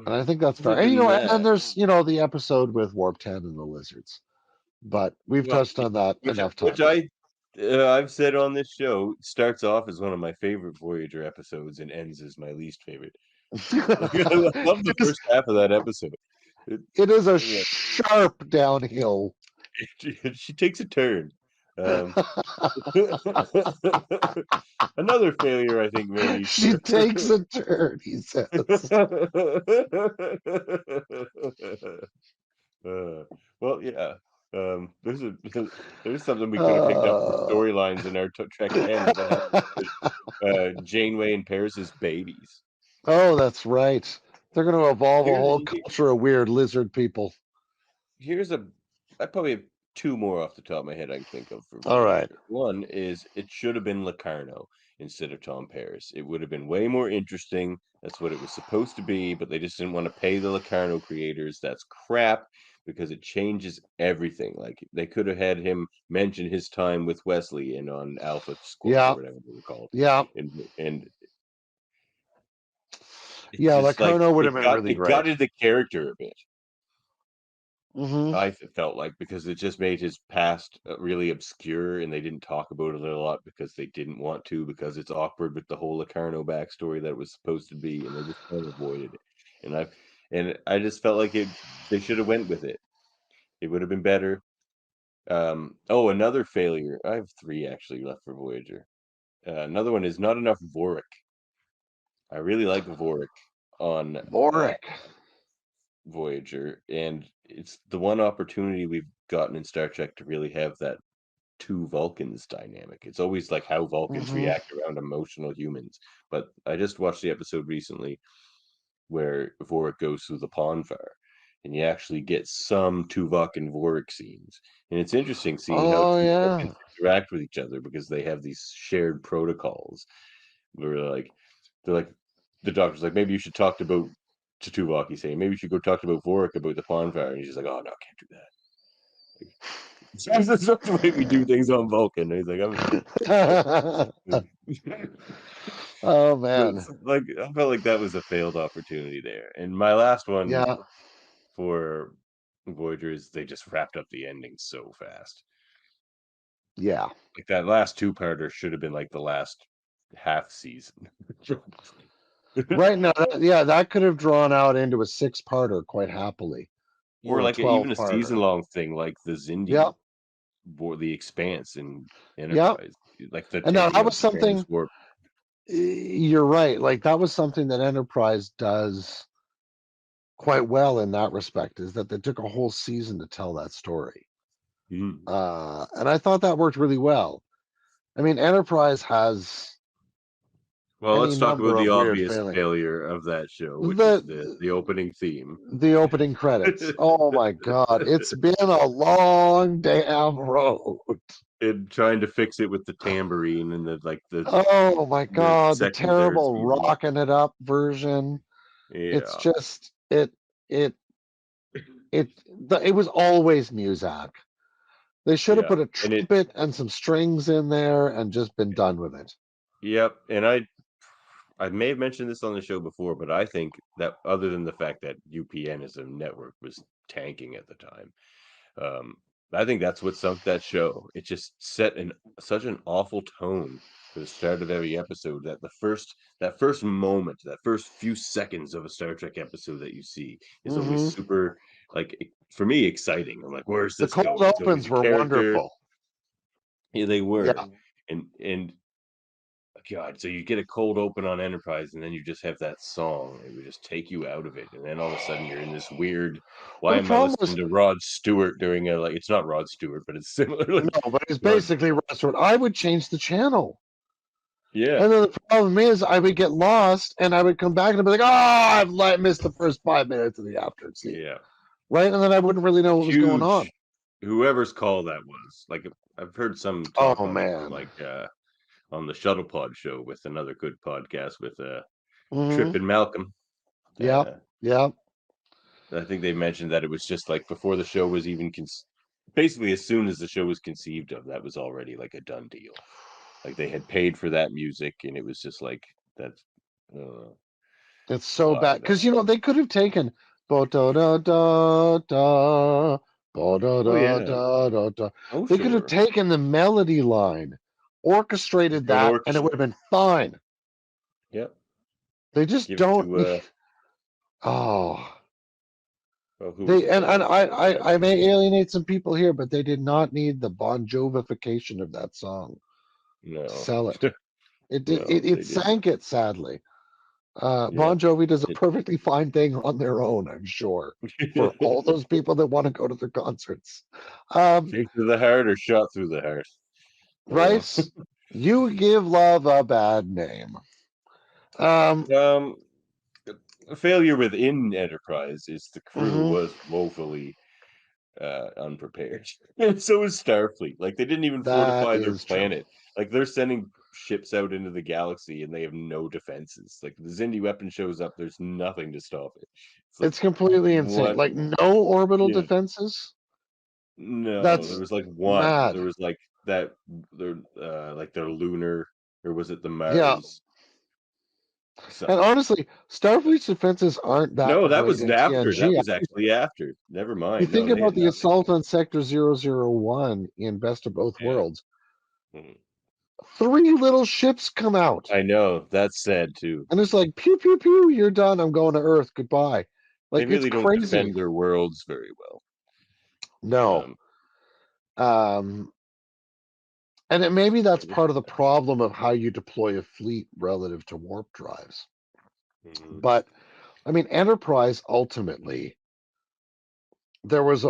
And I think that's fair. Other And than and then that, there's the episode with Warp 10 and the lizards. But we've touched on that enough which times. I've said on this show, starts off as one of my favorite Voyager episodes and ends as my least favorite. I love the first half of that episode. It is a sharp downhill. She takes a turn. Another failure, I think, maybe. She takes a turn, he says. Well, yeah. There's something we could have picked up from storylines in our Trek 10 about Janeway and Paris' babies. Oh, that's right. They're going to evolve a whole culture of weird lizard people. I probably have two more off the top of my head I can think of for All right. Voyager. One is it should have been Locarno instead of Tom Paris. It would have been way more interesting. That's what it was supposed to be, but they just didn't want to pay the Locarno creators. That's crap because it changes everything. Like they could have had him mention his time with Wesley and on Alpha Squad Yeah. or whatever they were called. Yeah. And it's Yeah, just like Locarno would have been really it great. gutted the character a bit. Mm-hmm. I felt like because it just made his past really obscure, and they didn't talk about it a lot because they didn't want to, because it's awkward with the whole Locarno backstory that it was supposed to be, and they just kind of avoided it. And I just felt like they should have went with it. It would have been better. Oh, another failure. I have 3 actually left for Voyager. Another one is not enough Vorik. I really like Vorik on Vorik. Voyager, and it's the one opportunity we've gotten in Star Trek to really have that two Vulcans dynamic. It's always like how Vulcans react around emotional humans. But I just watched the episode recently where Vorik goes through the pawn fire, and you actually get some Tuvok and Vorik scenes. And it's interesting seeing how two Vulcans interact with each other because they have these shared protocols where they're like the doctor's like, maybe you should talk to Tuvok. He's saying, maybe you should go talk to Vorik about the pawn fire. And he's just like, oh no, I can't do that. That's not the way we do things on Vulcan. And he's like, oh man. Like I felt like that was a failed opportunity there. And my last one for Voyager is they just wrapped up the ending so fast. Yeah. Like that last 2-parter should have been like the last half season. Right now, that could have drawn out into a 6-parter quite happily. Or like even a 12-parter. season-long thing like the Zindi or the Expanse in Enterprise. Like the and now that was something warp. You're right. Like that was something that Enterprise does quite well in that respect, is that they took a whole season to tell that story. And I thought that worked really well. I mean, Enterprise has let's talk about the obvious failure of that show, which is the opening theme. The opening credits. Oh my god. It's been a long damn road. And trying to fix it with the tambourine and oh my god, the terrible rocking it up version. Yeah. It's just it was always Muzak. They should have put a trumpet and some strings in there and just been done with it. Yep. And I may have mentioned this on the show before, but I think that other than the fact that UPN as a network was tanking at the time, I think that's what sunk that show. It just set such an awful tone for the start of every episode that that first moment, that first few seconds of a Star Trek episode that you see is always super, like, for me, exciting. I'm like, where's this going? The cold opens were wonderful. Yeah, they were. Yeah. And God, so you get a cold open on Enterprise, and then you just have that song. It would just take you out of it, and then all of a sudden you're in this weird. Why am I listening to Rod Stewart during it's not Rod Stewart, but it's similar. No, but it's basically Rod Stewart. I would change the channel. Yeah. And then the problem is, I would get lost, and I would come back and I'd be like, "Oh, I've missed the first 5 minutes of the after scene." Yeah. Right, and then I wouldn't really know what was going on. Whoever's call that was, like, I've heard some talk on the Shuttle Pod show with another good podcast with Trip and Malcolm. Yeah. I think they mentioned that it was just like before the show was even basically as soon as the show was conceived of, that was already like a done deal. Like they had paid for that music, and it was just like that's. It's so bad because they could have taken They could have taken the melody line, orchestrated that, and it would have been fine. Yep. They just don't. I may alienate some people here, but they did not need the Bon Jovification of that song. No. To sell it. It sank it, sadly. Bon Jovi does a perfectly fine thing on their own, I'm sure, for all those people that want to go to their concerts. Kick to the heart or shot through the heart. Right? You give love a bad name. A failure within Enterprise is the crew was woefully unprepared. And so is Starfleet. Like, they didn't even That fortify their is true. planet. Like, they're sending ships out into the galaxy and they have no defenses. Like, the Xindi weapon shows up, there's nothing to stop it. Like, It's completely insane. what? Like no orbital Yeah. defenses. No, there That's was like one. mad. There was like that. Their like their lunar, or was it the Yeah. Mars? And Something. honestly, Starfleet's defenses aren't that No, that great was in after. That TNG. was actually after. Never You mind. think No, they about had the nothing. assault on Sector 001 in Best of Both Yeah. Worlds. Mhm. 3 little ships come out. I know. That's sad too. And it's like, pew, pew, pew, you're done. I'm going to Earth. Goodbye. They Like, it's really don't crazy. defend their worlds very well. No. And maybe that's part of the problem of how you deploy a fleet relative to warp drives. Mhm. But, I mean, Enterprise ultimately, there was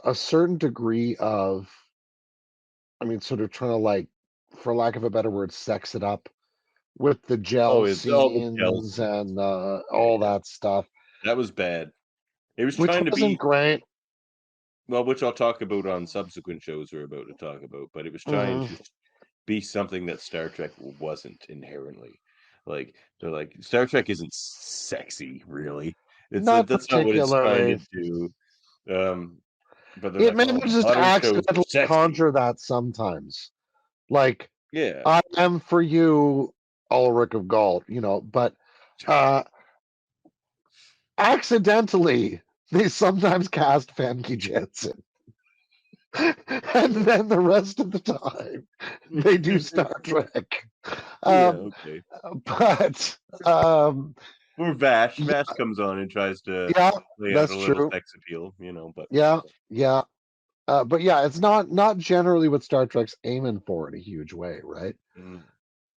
a certain degree of, I mean, sort of trying to, like, for lack of a better word, sex it up with the Oh, gel it's all the gel scenes scenes. and Yeah, all yeah. that stuff, That was bad. It was which trying to wasn't be, great. well, which I'll talk about on subsequent shows we're about to talk about, but it was trying Hmm. to be something that Star Trek wasn't inherently. Like, they're like, Star Trek isn't sexy, really. It's Not that's not what it's trying to particularly. do. But they're It like, oh, manages to modern shows are accidentally sexy. conjure that sometimes. Like, Yeah. I am for you, Ulrich of Gault, but accidentally they sometimes cast Famke Janssen. And then the rest of the time they do Star Trek. Yeah, Um, okay. but Or Vash. yeah, Vash comes on and tries to yeah, lay out that's a little true. sex appeal, but Yeah, yeah. But yeah, it's not generally what Star Trek's aiming for in a huge way, right?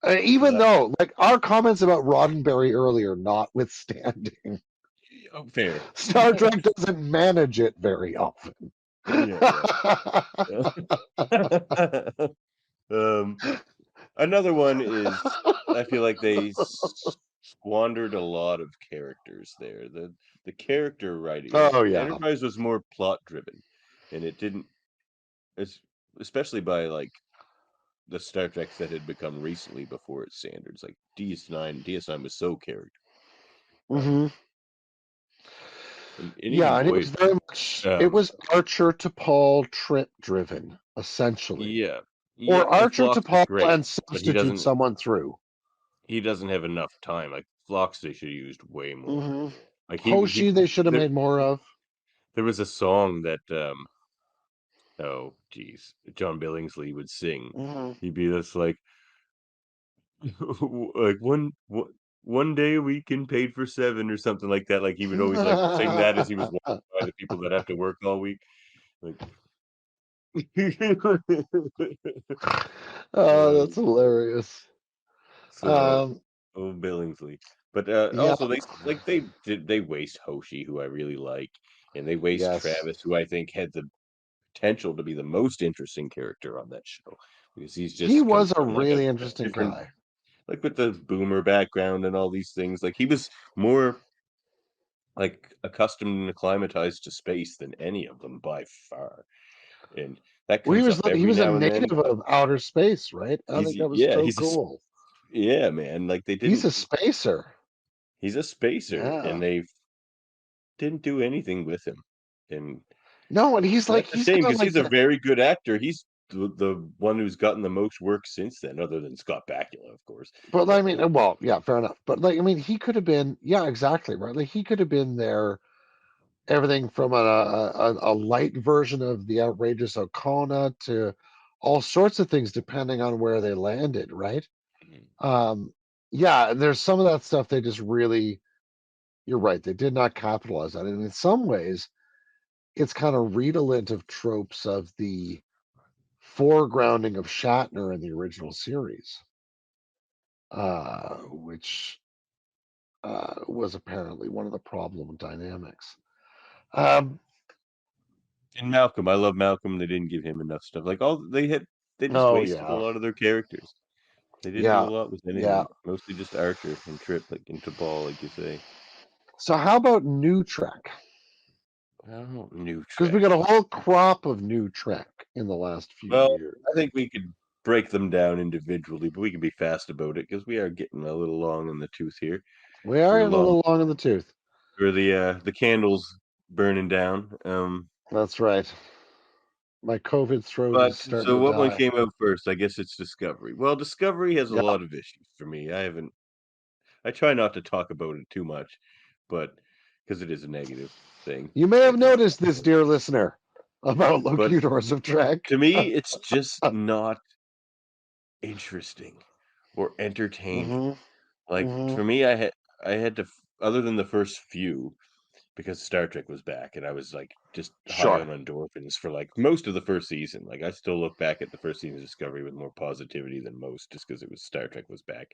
Even that, though, like, our comments about Roddenberry earlier, notwithstanding, fair. Star Trek doesn't manage it very often. Yeah. Another one is, I feel like they squandered a lot of characters there. The character writing, like, Oh yeah. Enterprise was more plot driven, and it didn't, especially by like the Star Treks that had become recently before its standards, like DS9. DS9 was so character, Hmm. and Yeah, even and it was Voyager. very much it was Archer to Paul trip driven, essentially. Yeah, Or yeah, and Archer to Phlox is Paul great, and but substitute someone through. he doesn't have enough time. Like, Phlox, they should have used way more. Hmm. Like, Hoshi they should have made more of. there was a song that oh geez, John Billingsley would sing. Hmm. He'd be this like like one day a week and paid for 7 or something like that. Like, he would always like sing that as he was walking by the people that have to work all week. Like, Oh, that's hilarious. so, oh, Billingsley. But Yeah, also they waste Hoshi, who I really like, and they waste yes. Travis, who I think had the potential to be the most interesting character on that show, because he's He just comes was a from like really a interesting different, guy. like with the boomer background and all these things. Like, he was more like accustomed and acclimatized to space than any of them by far, and that Well, comes up he every was a now and then. native of outer space, right? I think that was so He's cool. yeah, man. Like, they He's didn't. a spacer. He's a spacer, and Yeah. they didn't do anything with him, and No, and that's a he's shame got because like he's a the very good actor. He's the one who's gotten the most work since then, other than Scott Bakula, of course. but I But mean, well, yeah, fair enough. But like, I mean, he could have been, yeah, exactly right. Like he could have been there. Everything from a light version of the outrageous Okona to all sorts of things, depending on where they landed, right? Um, yeah, and there's some of that stuff they just really, you're right, they did not capitalize on. And in some ways, it's kind of redolent of tropes of the foregrounding of Shatner in the original series, which was apparently one of the problem dynamics. Um, and Malcolm, I love Malcolm. They didn't give him enough stuff. Like, they just oh wasted a yeah, lot of their characters. They didn't do yeah, a lot with yeah. anything. Mostly just Archer and Trip, like into Ball, like you say. So how about New Trek? Well, new Because we Trek. got a whole crop of new Trek in the last few Well, years. I think we could break them down individually, but we can be fast about it because we are getting a little long in the tooth here. We are We're getting a little long in the tooth. Or the candles burning down. That's right. My COVID throat But is starting so to what one die. came out first? I guess it's Discovery. Well, Discovery has a Yeah. lot of issues for me. I try not to talk about it too much, but because it is a negative thing. You may I have like to talk noticed about this, it. dear listener, about But Locutors of Trek. to me, it's just not interesting or entertaining. hmm Like hmm for me, I had to other than the first few because Star Trek was back and I was like just high on Sure. endorphins for like most of the first season. Like I still look back at the first season of Discovery with more positivity than most just because it was Star Trek was back.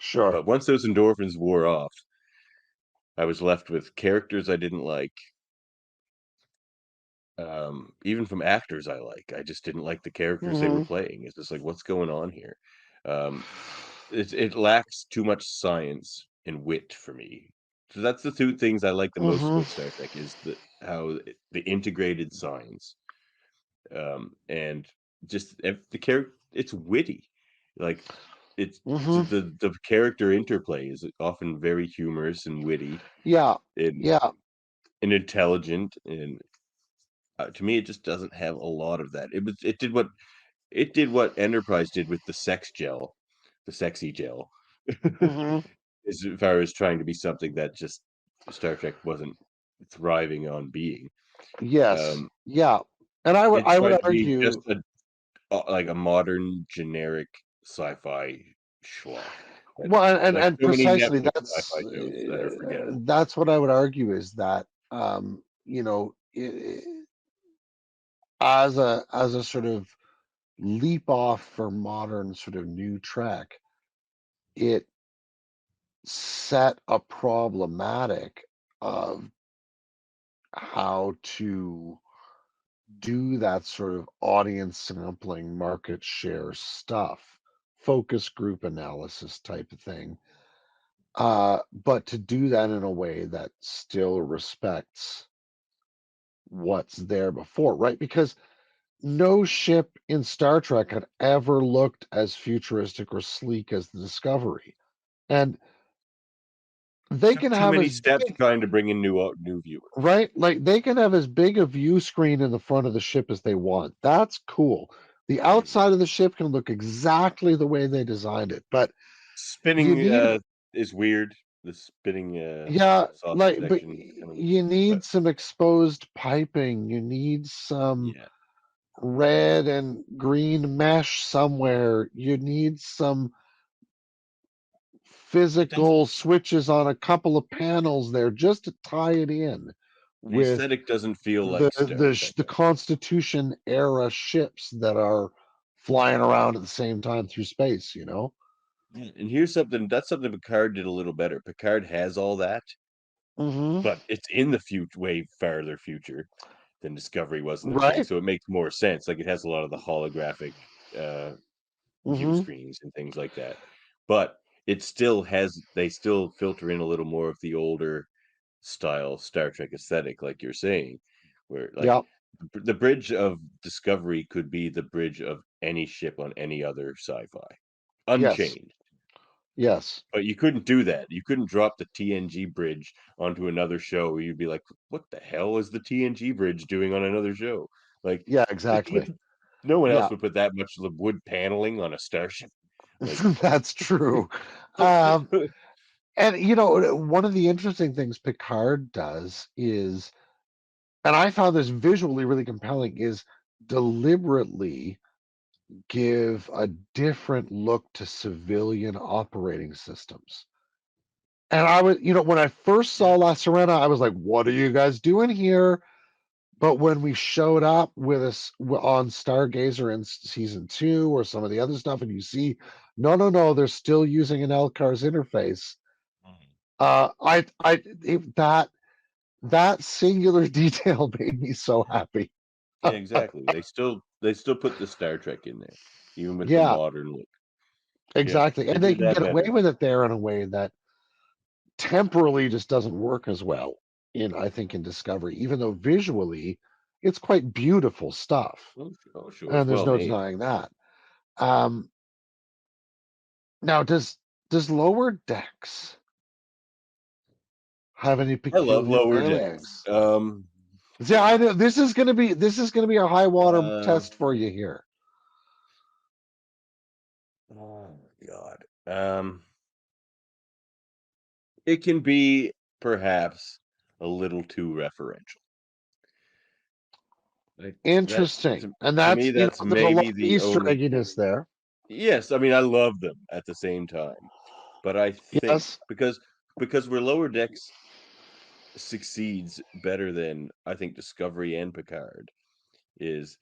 Sure. But once those endorphins wore off, I was left with characters I didn't like. Even from actors I like. I just didn't like the characters they were hmm playing. It's just like what's going on here? Um it lacks too much science and wit for me. So that's the two things I like the most hmm about Star Trek is the integrated science, and just the character. It's witty, like it's hmm the character interplay is often very humorous and witty Yeah. and Yeah. intelligent, and to me, it just doesn't have a lot of that. It did what Enterprise did with the sex gel, the sexy gel. hmm As far as trying to be something that just Star Trek wasn't thriving on being. Yes. Um, Yeah. And it I would tried to be just argue. like a modern generic sci-fi schlock. And Well, like and so many precisely Netflix sci-fi shows that are forgettable. that's what I would argue is that as a sort of leap off for modern sort of new Trek, it set a problematic of how to do that sort of audience sampling, market share stuff, focus group analysis type of thing. But to do that in a way that still respects what's there before, right? Because no ship in Star Trek had ever looked as futuristic or sleek as the Discovery. And they Took can too have many as steps big, trying to bring in new viewers. right? Like they can have as big a view screen in the front of the ship as they want. That's cool. The Mhm. outside of the ship can look exactly the way they designed it, but you Spinning need, is weird. The spinning yeah, sausage like, but section is kind of weird. you But need some exposed piping. You need some yeah, red and green mesh somewhere. You need some it doesn't. physical switches on a couple of panels there just to tie it in The with aesthetic doesn't feel like Star Trek. the Constitution era ships that are flying around at the same time through space, you know? Yeah, and here's something that's something Picard did a little better. Picard has all that, hmm but it's in the future, way farther future than Discovery was in the beginning. Right? So it makes more sense. Like it has a lot of the holographic uh, view hmm screens and things like that. But it still has. They still filter in a little more of the older style Star Trek aesthetic, like you're saying, where like Yeah. the bridge of Discovery could be the bridge of any ship on any other sci-fi, Yes. unchanged. Yes. But you couldn't do that. You couldn't drop the TNG bridge onto another show. You'd be like, "What the hell is the TNG bridge doing on another show?" Like, Yeah, they exactly. can't. No one else Yeah. would put that much of the wood paneling on a starship. Like, That's true. Um, and one of the interesting things Picard does is, and I found this visually really compelling, is deliberately give a different look to civilian operating systems. And I was, when I first saw yeah, La Sirena, I was like, what are you guys doing here? But when we showed up with us on Stargazer in season 2 or some of the other stuff, and you see, no, they're still using an LCARS interface. mhm. That singular detail made me so happy. Yeah, exactly. They still put the Star Trek in there, even with the Yeah, modern look. Yeah, exactly. they And they did can that get away better. with it there in a way that temporally just doesn't work as well. I think, in Discovery, even though visually it's quite beautiful stuff. Oh, sure, it's And there's well no made. denying that. Um, now, does Lower Decks have any I love peculiar Lower failings? Decks. Yeah, I know this is gonna be a high water Uh, test for you here. oh God. It can be perhaps a little too referential. That Interesting, and to me, that's that's there's a lot maybe of the Easter only egginess thing. there. Yes, I mean I love them at the same time, but I think Yes, because where Lower Decks succeeds better than I think Discovery and Picard is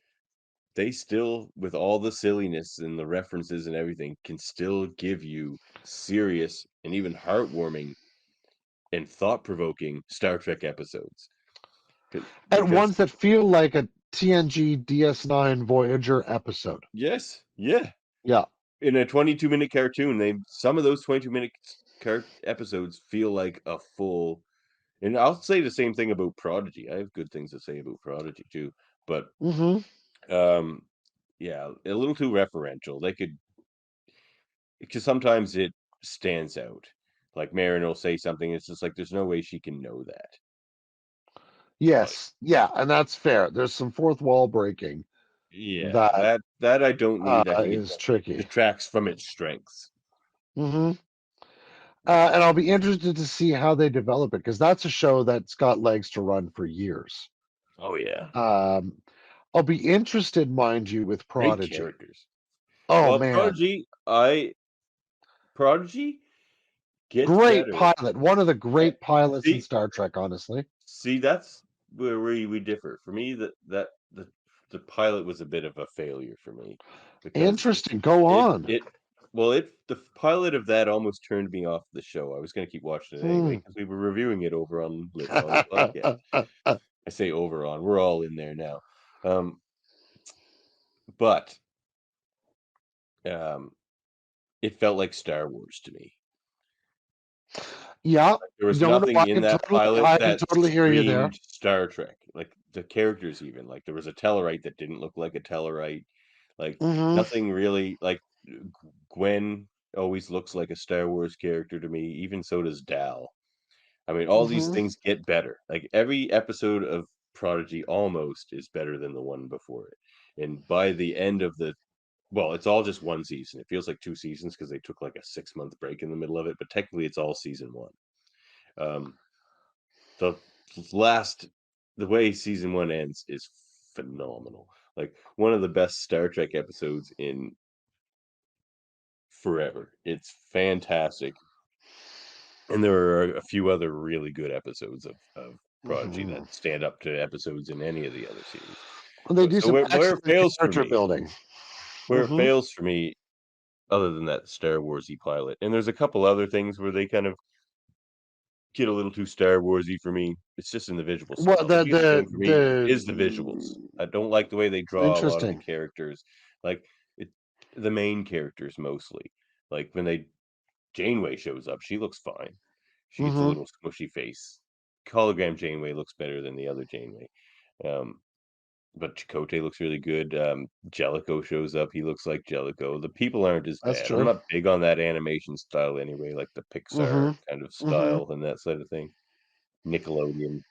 they still, with all the silliness and the references and everything, can still give you serious and even heartwarming and thought-provoking Star Trek episodes. and Because ones that feel like a TNG DS9 Voyager episode. yes, yeah, Yeah. in a 22-minute cartoon, some of those 22-minute episodes feel like a full. And I'll say the same thing about Prodigy. I have good things to say about Prodigy too, but Mm-hmm. um, yeah, a little too referential. They could because sometimes it stands out. Like Marin will say something, it's just like there's no way she can know that. Like, Yes. Yeah, and that's fair. There's some fourth wall breaking yeah, that that I don't need. I think it is tricky. detracts from its strengths. Mm-hmm. And I'll be interested to see how they develop it because that's a show that's got legs to run for years. Oh yeah, Um, I'll be interested, mind you, with great Prodigy. characters. Oh Well, man, Prodigy gets great better. pilot. One of the Eh, great pilots in See, Star Trek, honestly. see, that's where we differ. For me, the pilot was a bit of a failure for me because Interesting. Go it on. it well it the pilot of that almost turned me off the show. I was going to keep watching it anyway Hmm. because we were reviewing it over on the podcast. I say over on. We're all in there now. Um, but um, it felt like Star Wars to me. Yeah. There was No, no, nothing in that pilot I can that totally hear you there. screamed Star Trek. Like the characters, even like there was a Tellarite that didn't look like a Tellarite. Like Mm-hmm. nothing really. Like Gwen always looks like a Star Wars character to me. Even so does Dal. I mean, all these Mm-hmm. things get better. Like every episode of Prodigy almost is better than the one before it. And by the end of it's all just one season. It feels like two seasons because they took like a 6-month break in the middle of it, but technically it's all season one. Um, the last, the way season one ends is phenomenal. Like one of the best Star Trek episodes in forever. It's fantastic. And there are a few other really good episodes of Prodigy Mm-hmm. that stand up to episodes in any of the other series. Well, they do So some where it excellent fails for character me, building. Mm-hmm. other than that Star Warsy pilot, and there's a couple other things where they kind of get a little too Star Warsy for me. It's just in the visual Well, style. The biggest thing for me is the visuals. I don't like the way they draw a lot of the interesting. characters, like it, the main characters mostly. Like when Janeway shows up, she looks fine. She gets a Mm-hmm. little smushy face. Hologram Janeway looks better than the other Janeway. Um, but Chakotay looks really good. Jellicoe shows up. He looks like Jellicoe. The people aren't as That's bad. I'm true. not big on that animation style anyway, like the Pixar Mm-hmm. kind of Mm-hmm. style and that sort of thing. Nickelodeon.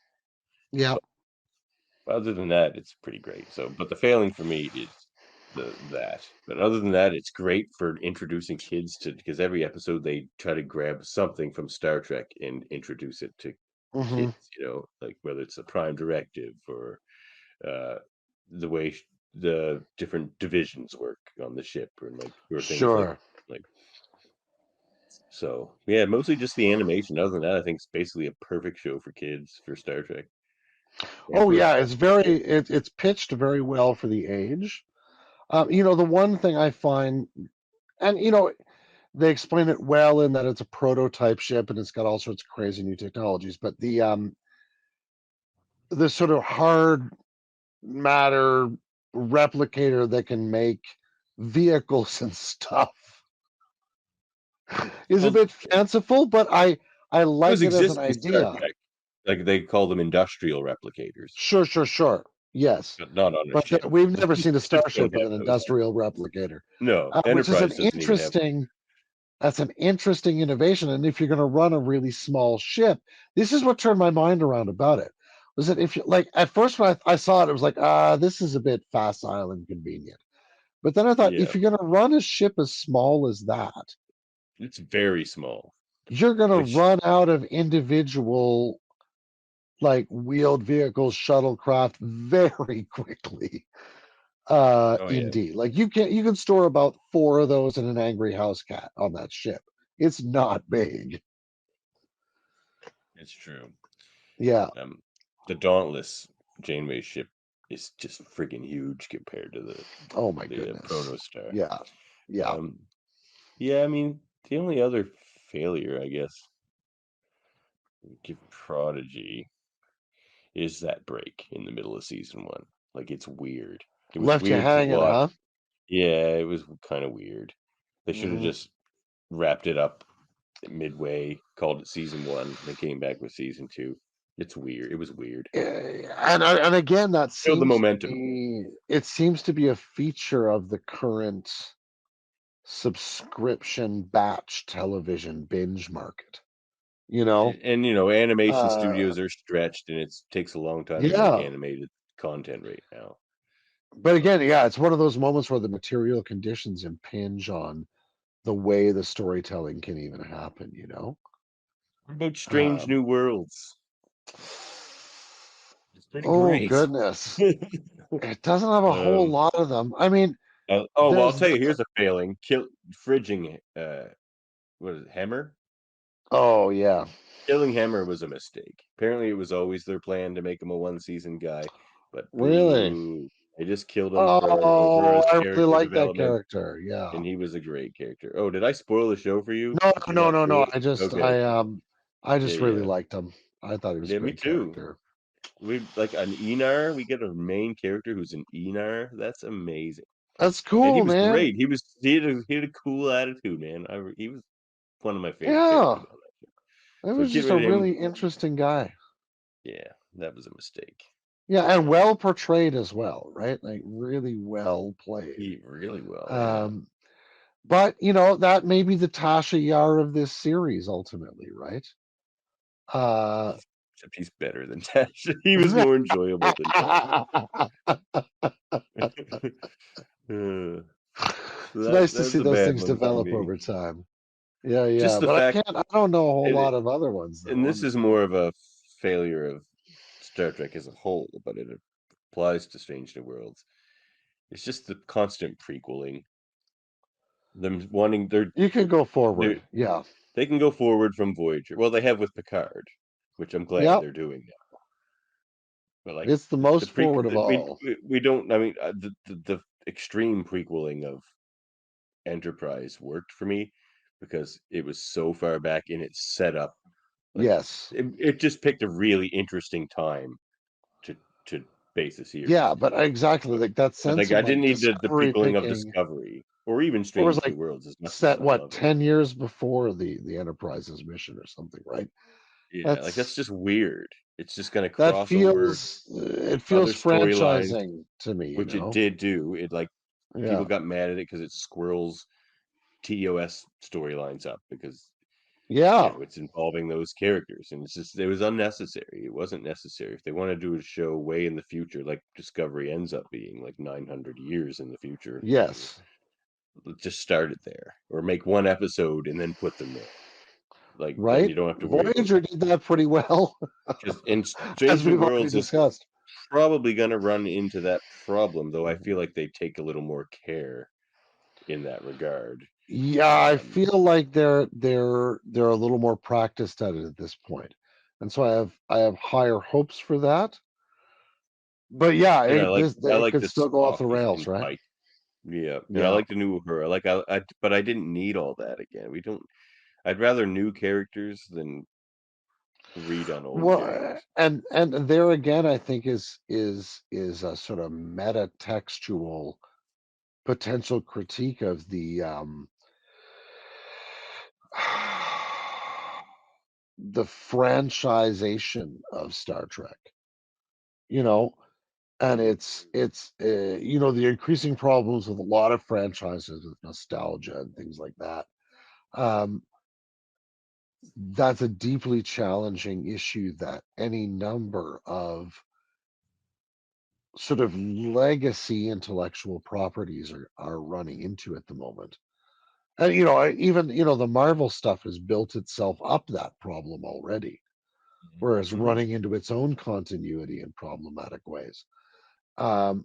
Yeah. But other than that, it's pretty great. So, but the failing for me is that. But other than that, it's great for introducing kids to because every episode they try to grab something from Star Trek and introduce it to Mm-hmm. kids. Like whether it's a Prime Directive or uh, the way the different divisions work on the ship, or things Sure. like. So yeah, mostly just the animation. Other than that, I think it's basically a perfect show for kids for Star Trek. And Oh for yeah, it's pitched very well for the age. The one thing I find, and they explain it well in that it's a prototype ship and it's got all sorts of crazy new technologies, but the sort of hard matter replicator that can make vehicles and stuff is a well, bit fanciful, but I those like it as an exist in Star idea. Trek. Like they call them industrial replicators, Sure. Yes. but not on a But ship. we've never seen a Ships don't starship with have an those. industrial replicator, No, which is an Enterprise doesn't even have. that's an interesting innovation. And if you're going to run a really small ship, this is what turned my mind around about it. Was that if you like at first when I saw it, it was like, this is a bit facile and convenient. But then I thought, Yeah, if you're going to run a ship as small as that, it's very small. you're going to Which run out of individual like wheeled vehicles, shuttlecraft very quickly. oh yeah, Indeed. Like you can store about 4 of those in an angry house cat on that ship. It's not big. it's true. Yeah. The Dauntless Janeway ship is just friggin' huge compared to Oh my the goodness. Protostar. Yeah. Yeah. Yeah, I mean, the only other failure, I guess, give Prodigy is that break in the middle of season 1. Like, it's weird. It was Left you weird to hanging, watch. huh? Yeah, it was kind of weird. They should have Mhm. just wrapped it up midway, called it season 1, then came back with season 2. It's weird. It was weird. And again, that Show the seems to momentum. be it seems to be a feature of the current subscription batch television binge market. You know? And animation Uh studios are stretched, and it takes a long time to make yeah. animated content right now. But again, yeah, it's one of those moments where the material conditions impinge on the way the storytelling can even happen, you know? What about Strange Um, New Worlds? It's pretty oh great. goodness. It doesn't have a whole um, lot of them. I mean, well, I'll there's tell you. Here's a failing: fridging. What is it? Hammer? oh yeah. Killing Hammer was a mistake. Apparently, it was always their plan to make him a one-season guy, but Really? boo! They just killed him for over Oh, his I really character like that development, character. Yeah. and he was a great character. Oh, did I spoil the show for you? No, Did you no, not no, do no. it? I Okay. I Yeah, just really yeah, liked him. I thought he was a yeah. Me great too. character. We like an Enar. We get a main character who's an Enar. That's amazing. That's And he cool, was man. great. He had a cool attitude, man. He was one of my favorite Yeah. characters on that show. It So was get just a rid of him. really interesting guy. Yeah, that was a mistake. Yeah, and well portrayed as well, right? Like really well played. He really well, yeah. Um, but that may be the Tasha Yar of this series ultimately, right? Uh, Except he's better than Tash. He was more enjoyable than Tash. So it's nice to that's see a those bad things one for develop me. over time. Yeah, Just yeah, the but fact, I don't know a whole and, lot of other ones and though. this is more of a failure of Star Trek as a whole, but it applies to Strange New Worlds. It's just the constant prequeling. Them wanting You can go they forward. Yeah. they can go forward from Voyager. Well, they have with Picard, which I'm glad Yep. they're doing now. But like It's the most pre forward of all. we don't. I mean, the extreme prequeling of Enterprise worked for me because it was so far back in its setup. Like Yes. it just picked a really interesting time to to base a series. Yeah, but exactly But, like that but sense like of I like didn't need the Discovery prequeling of picking Discovery or even what was Strange New like Worlds as much as set I what love it. 10 years before the Enterprise's mission or something, right? Yeah, like that's That's just weird. It's just gonna that cross over feels it other feels storylines, franchising to me, which it did do. It like people Yeah. got mad at it because it squirrels TOS storylines up because Yeah. it's involving those characters, and it was unnecessary. It wasn't necessary. If they want to do a show way in the future, like Discovery ends up being like 900 years in the future, Yes. just start it there, or make one episode and then put them there. Like then Right? you don't have to worry about Voyager did that pretty well, because in as Strange New we've already Worlds is discussed. probably going to run into that problem, though. I feel like they take a little more care in that regard. Yeah, I feel like they're a little more practiced at it at this point. And so I have higher hopes for that. But yeah, And I it like could the still go off Spock the rails, and right? Pike. Yeah, and I Yeah. like the new her. But I didn't need all that again. We don't. I'd rather new characters than redone old Well, characters. and there again, I think is a sort of meta-textual potential critique of the the franchisation of Star Trek, you know, and it's you know, the increasing problems with a lot of franchises with nostalgia and things like that. Um, that's a deeply challenging issue that any number of sort of legacy intellectual properties are running into at the moment. And you know, even you know, the Marvel stuff has built itself up that problem already, whereas running into its own continuity in problematic ways, um,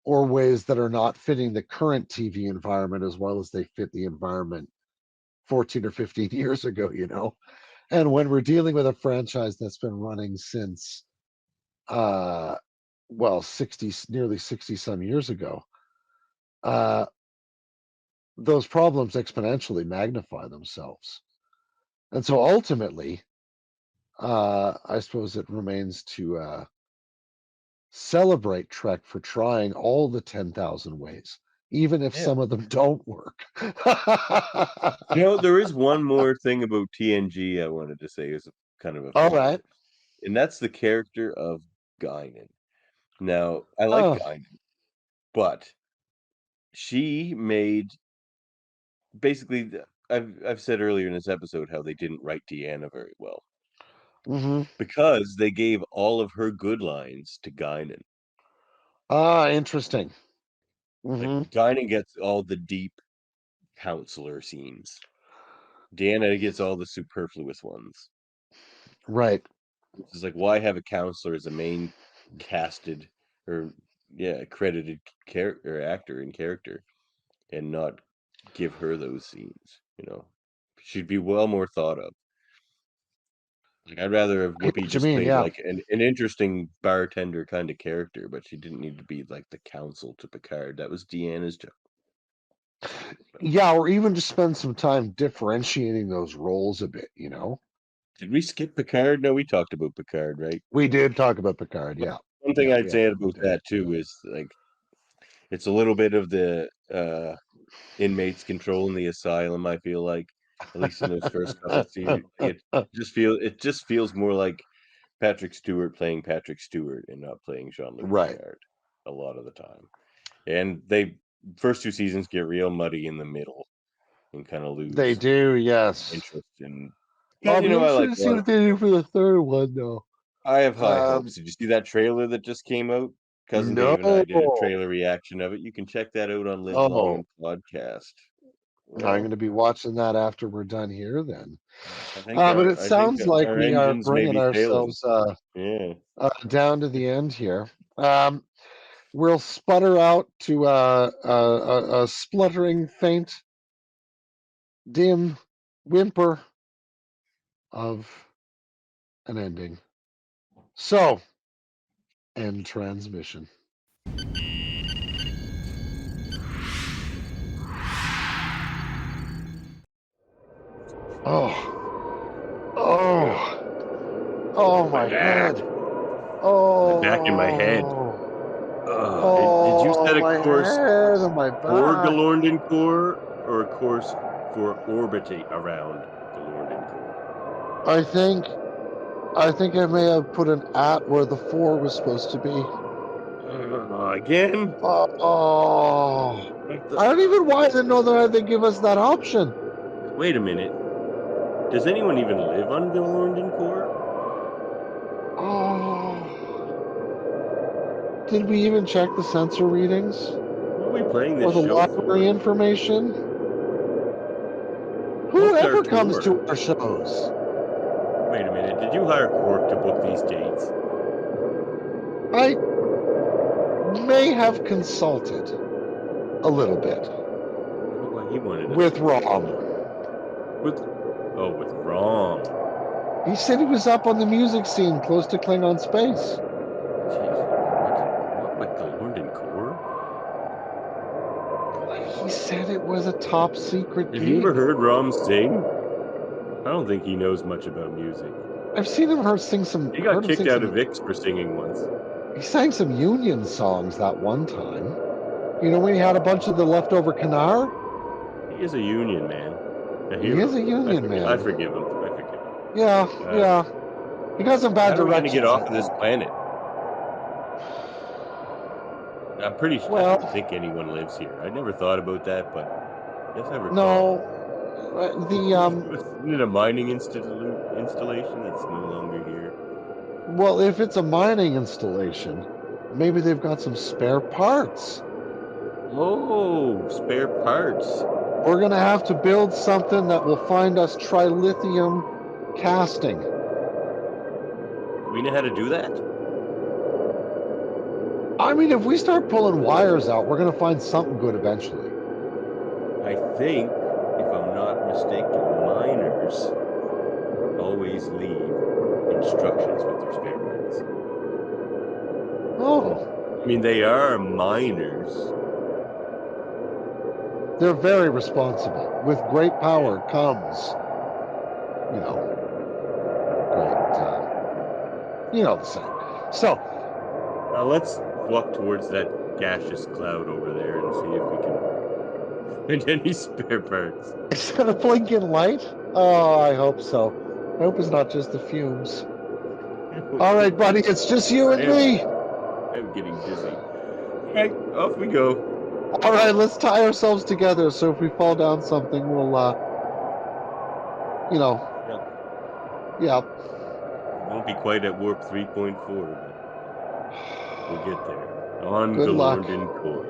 or ways that are not fitting the current TV environment as well as they fit the environment 14 or 15 years ago. You know, and when we're dealing with a franchise that's been running since well 60, nearly 60 some years ago, uh, those problems exponentially magnify themselves. And so ultimately, I suppose it remains to celebrate Trek for trying all the 10,000 ways, even if Yeah. some of them don't work. You know, there is one more thing about TNG I wanted to say as a kind of a All filler, right. and that's the character of Guinan. Now, I like Oh. Guinan, but she made basically. I've said earlier in this episode how they didn't write Deanna very well because they gave all of her good lines to Guinan. Ah, interesting. Like Guinan gets all the deep counselor scenes. Deanna gets all the superfluous ones. Right. It's like, why have a counselor as a main casted or credited character actor in character and not give her those scenes? You know, she'd be well more thought of. Like, I'd rather have I get Whoopi what you just mean, played yeah. like an interesting bartender kind of character, but she didn't need to be like the counsel to Picard. That was Deanna's job. Yeah, or even just spend some time differentiating those roles a bit, you know? Did we skip Picard? No, we talked about Picard, right? We did talk about Picard, yeah. One thing Yeah, I'd we say absolutely about did. that too is like it's a little bit of the inmates controlling the asylum. I feel like, at least in those first couple series, it just feels more like Patrick Stewart playing Patrick Stewart and not playing Jean-Luc Right. Picard a lot of the time. And they first two seasons get real muddy in the middle and kind of They lose do, yes. interest in. I'll You be know, I interested like to a see lot what of they do Picard. for the third one, though. I have high hopes. Did you see that trailer that just came out? Cousin Dave and I did a No. trailer reaction of it. You can check that out on Live Long Oh, and Podcast. I'm Well, going to be watching that after we're done here then. I But it think sounds like our we are engines may bringing be failing. ourselves Yeah. down to the end here. We'll sputter out to a spluttering, faint, dim whimper of an ending. So, end transmission. Oh, my head. My back and my head. Did you set a My course head and my for back. Galorndon Core or a course for orbiting around Galorndon Core? I think I may have put an at where the 4 was supposed to be. Again? I don't even why I didn't know that they give us that option. Wait a minute. Does anyone even live on Galorndon Core? Did we even check the sensor readings? What are we playing this Or the show library for? information? Booked our Whoever comes tour. to our shows. Wait a minute. Did you hire Quark to book these dates? I may have consulted a little bit. Well, he wanted us With to. Rom. With Rom. He said he was up on the music scene close to Klingon space. What with Galorndon Core? He said it was a top secret Have gig. you ever heard Rom sing? I don't think he knows much about music. I've seen him sing some. He got kicked out of Vix for singing once. He sang some Union songs that one time. You know when he had a bunch of the leftover Canar? He is a Union man. He is a Union man. I forgive him. Yeah. He got some bad How are we going to directions. get off I of this think. planet? I'm pretty sure. I Well- don't think anyone lives here. I never thought about that, but yes, I recall. No, Isn't it a mining installation that's no longer here? well, if it's a mining installation, maybe they've got some spare parts. Oh, spare parts. We're gonna have to build something that will find us trilithium casting. We know how to do that? I mean, if we start pulling wires out, we're gonna find something good eventually. I think, if I'm not mistaken, miners always leave instructions with their spare parts. Oh, I mean, they are miners. they're very responsible. With great power comes, great, the saying. So, Now let's walk towards that gaseous cloud over there and see if we can find any spare parts. is that a blinking light? Oh, I hope so. I hope it's not just the fumes. All right, buddy, it's just you and me. I'm getting dizzy. All right, off we go. All right, let's tie ourselves together so if we fall down something, we'll, yeah. It won't be quite at warp 3.4, but we'll get there. On Good luck. Galorndon Core.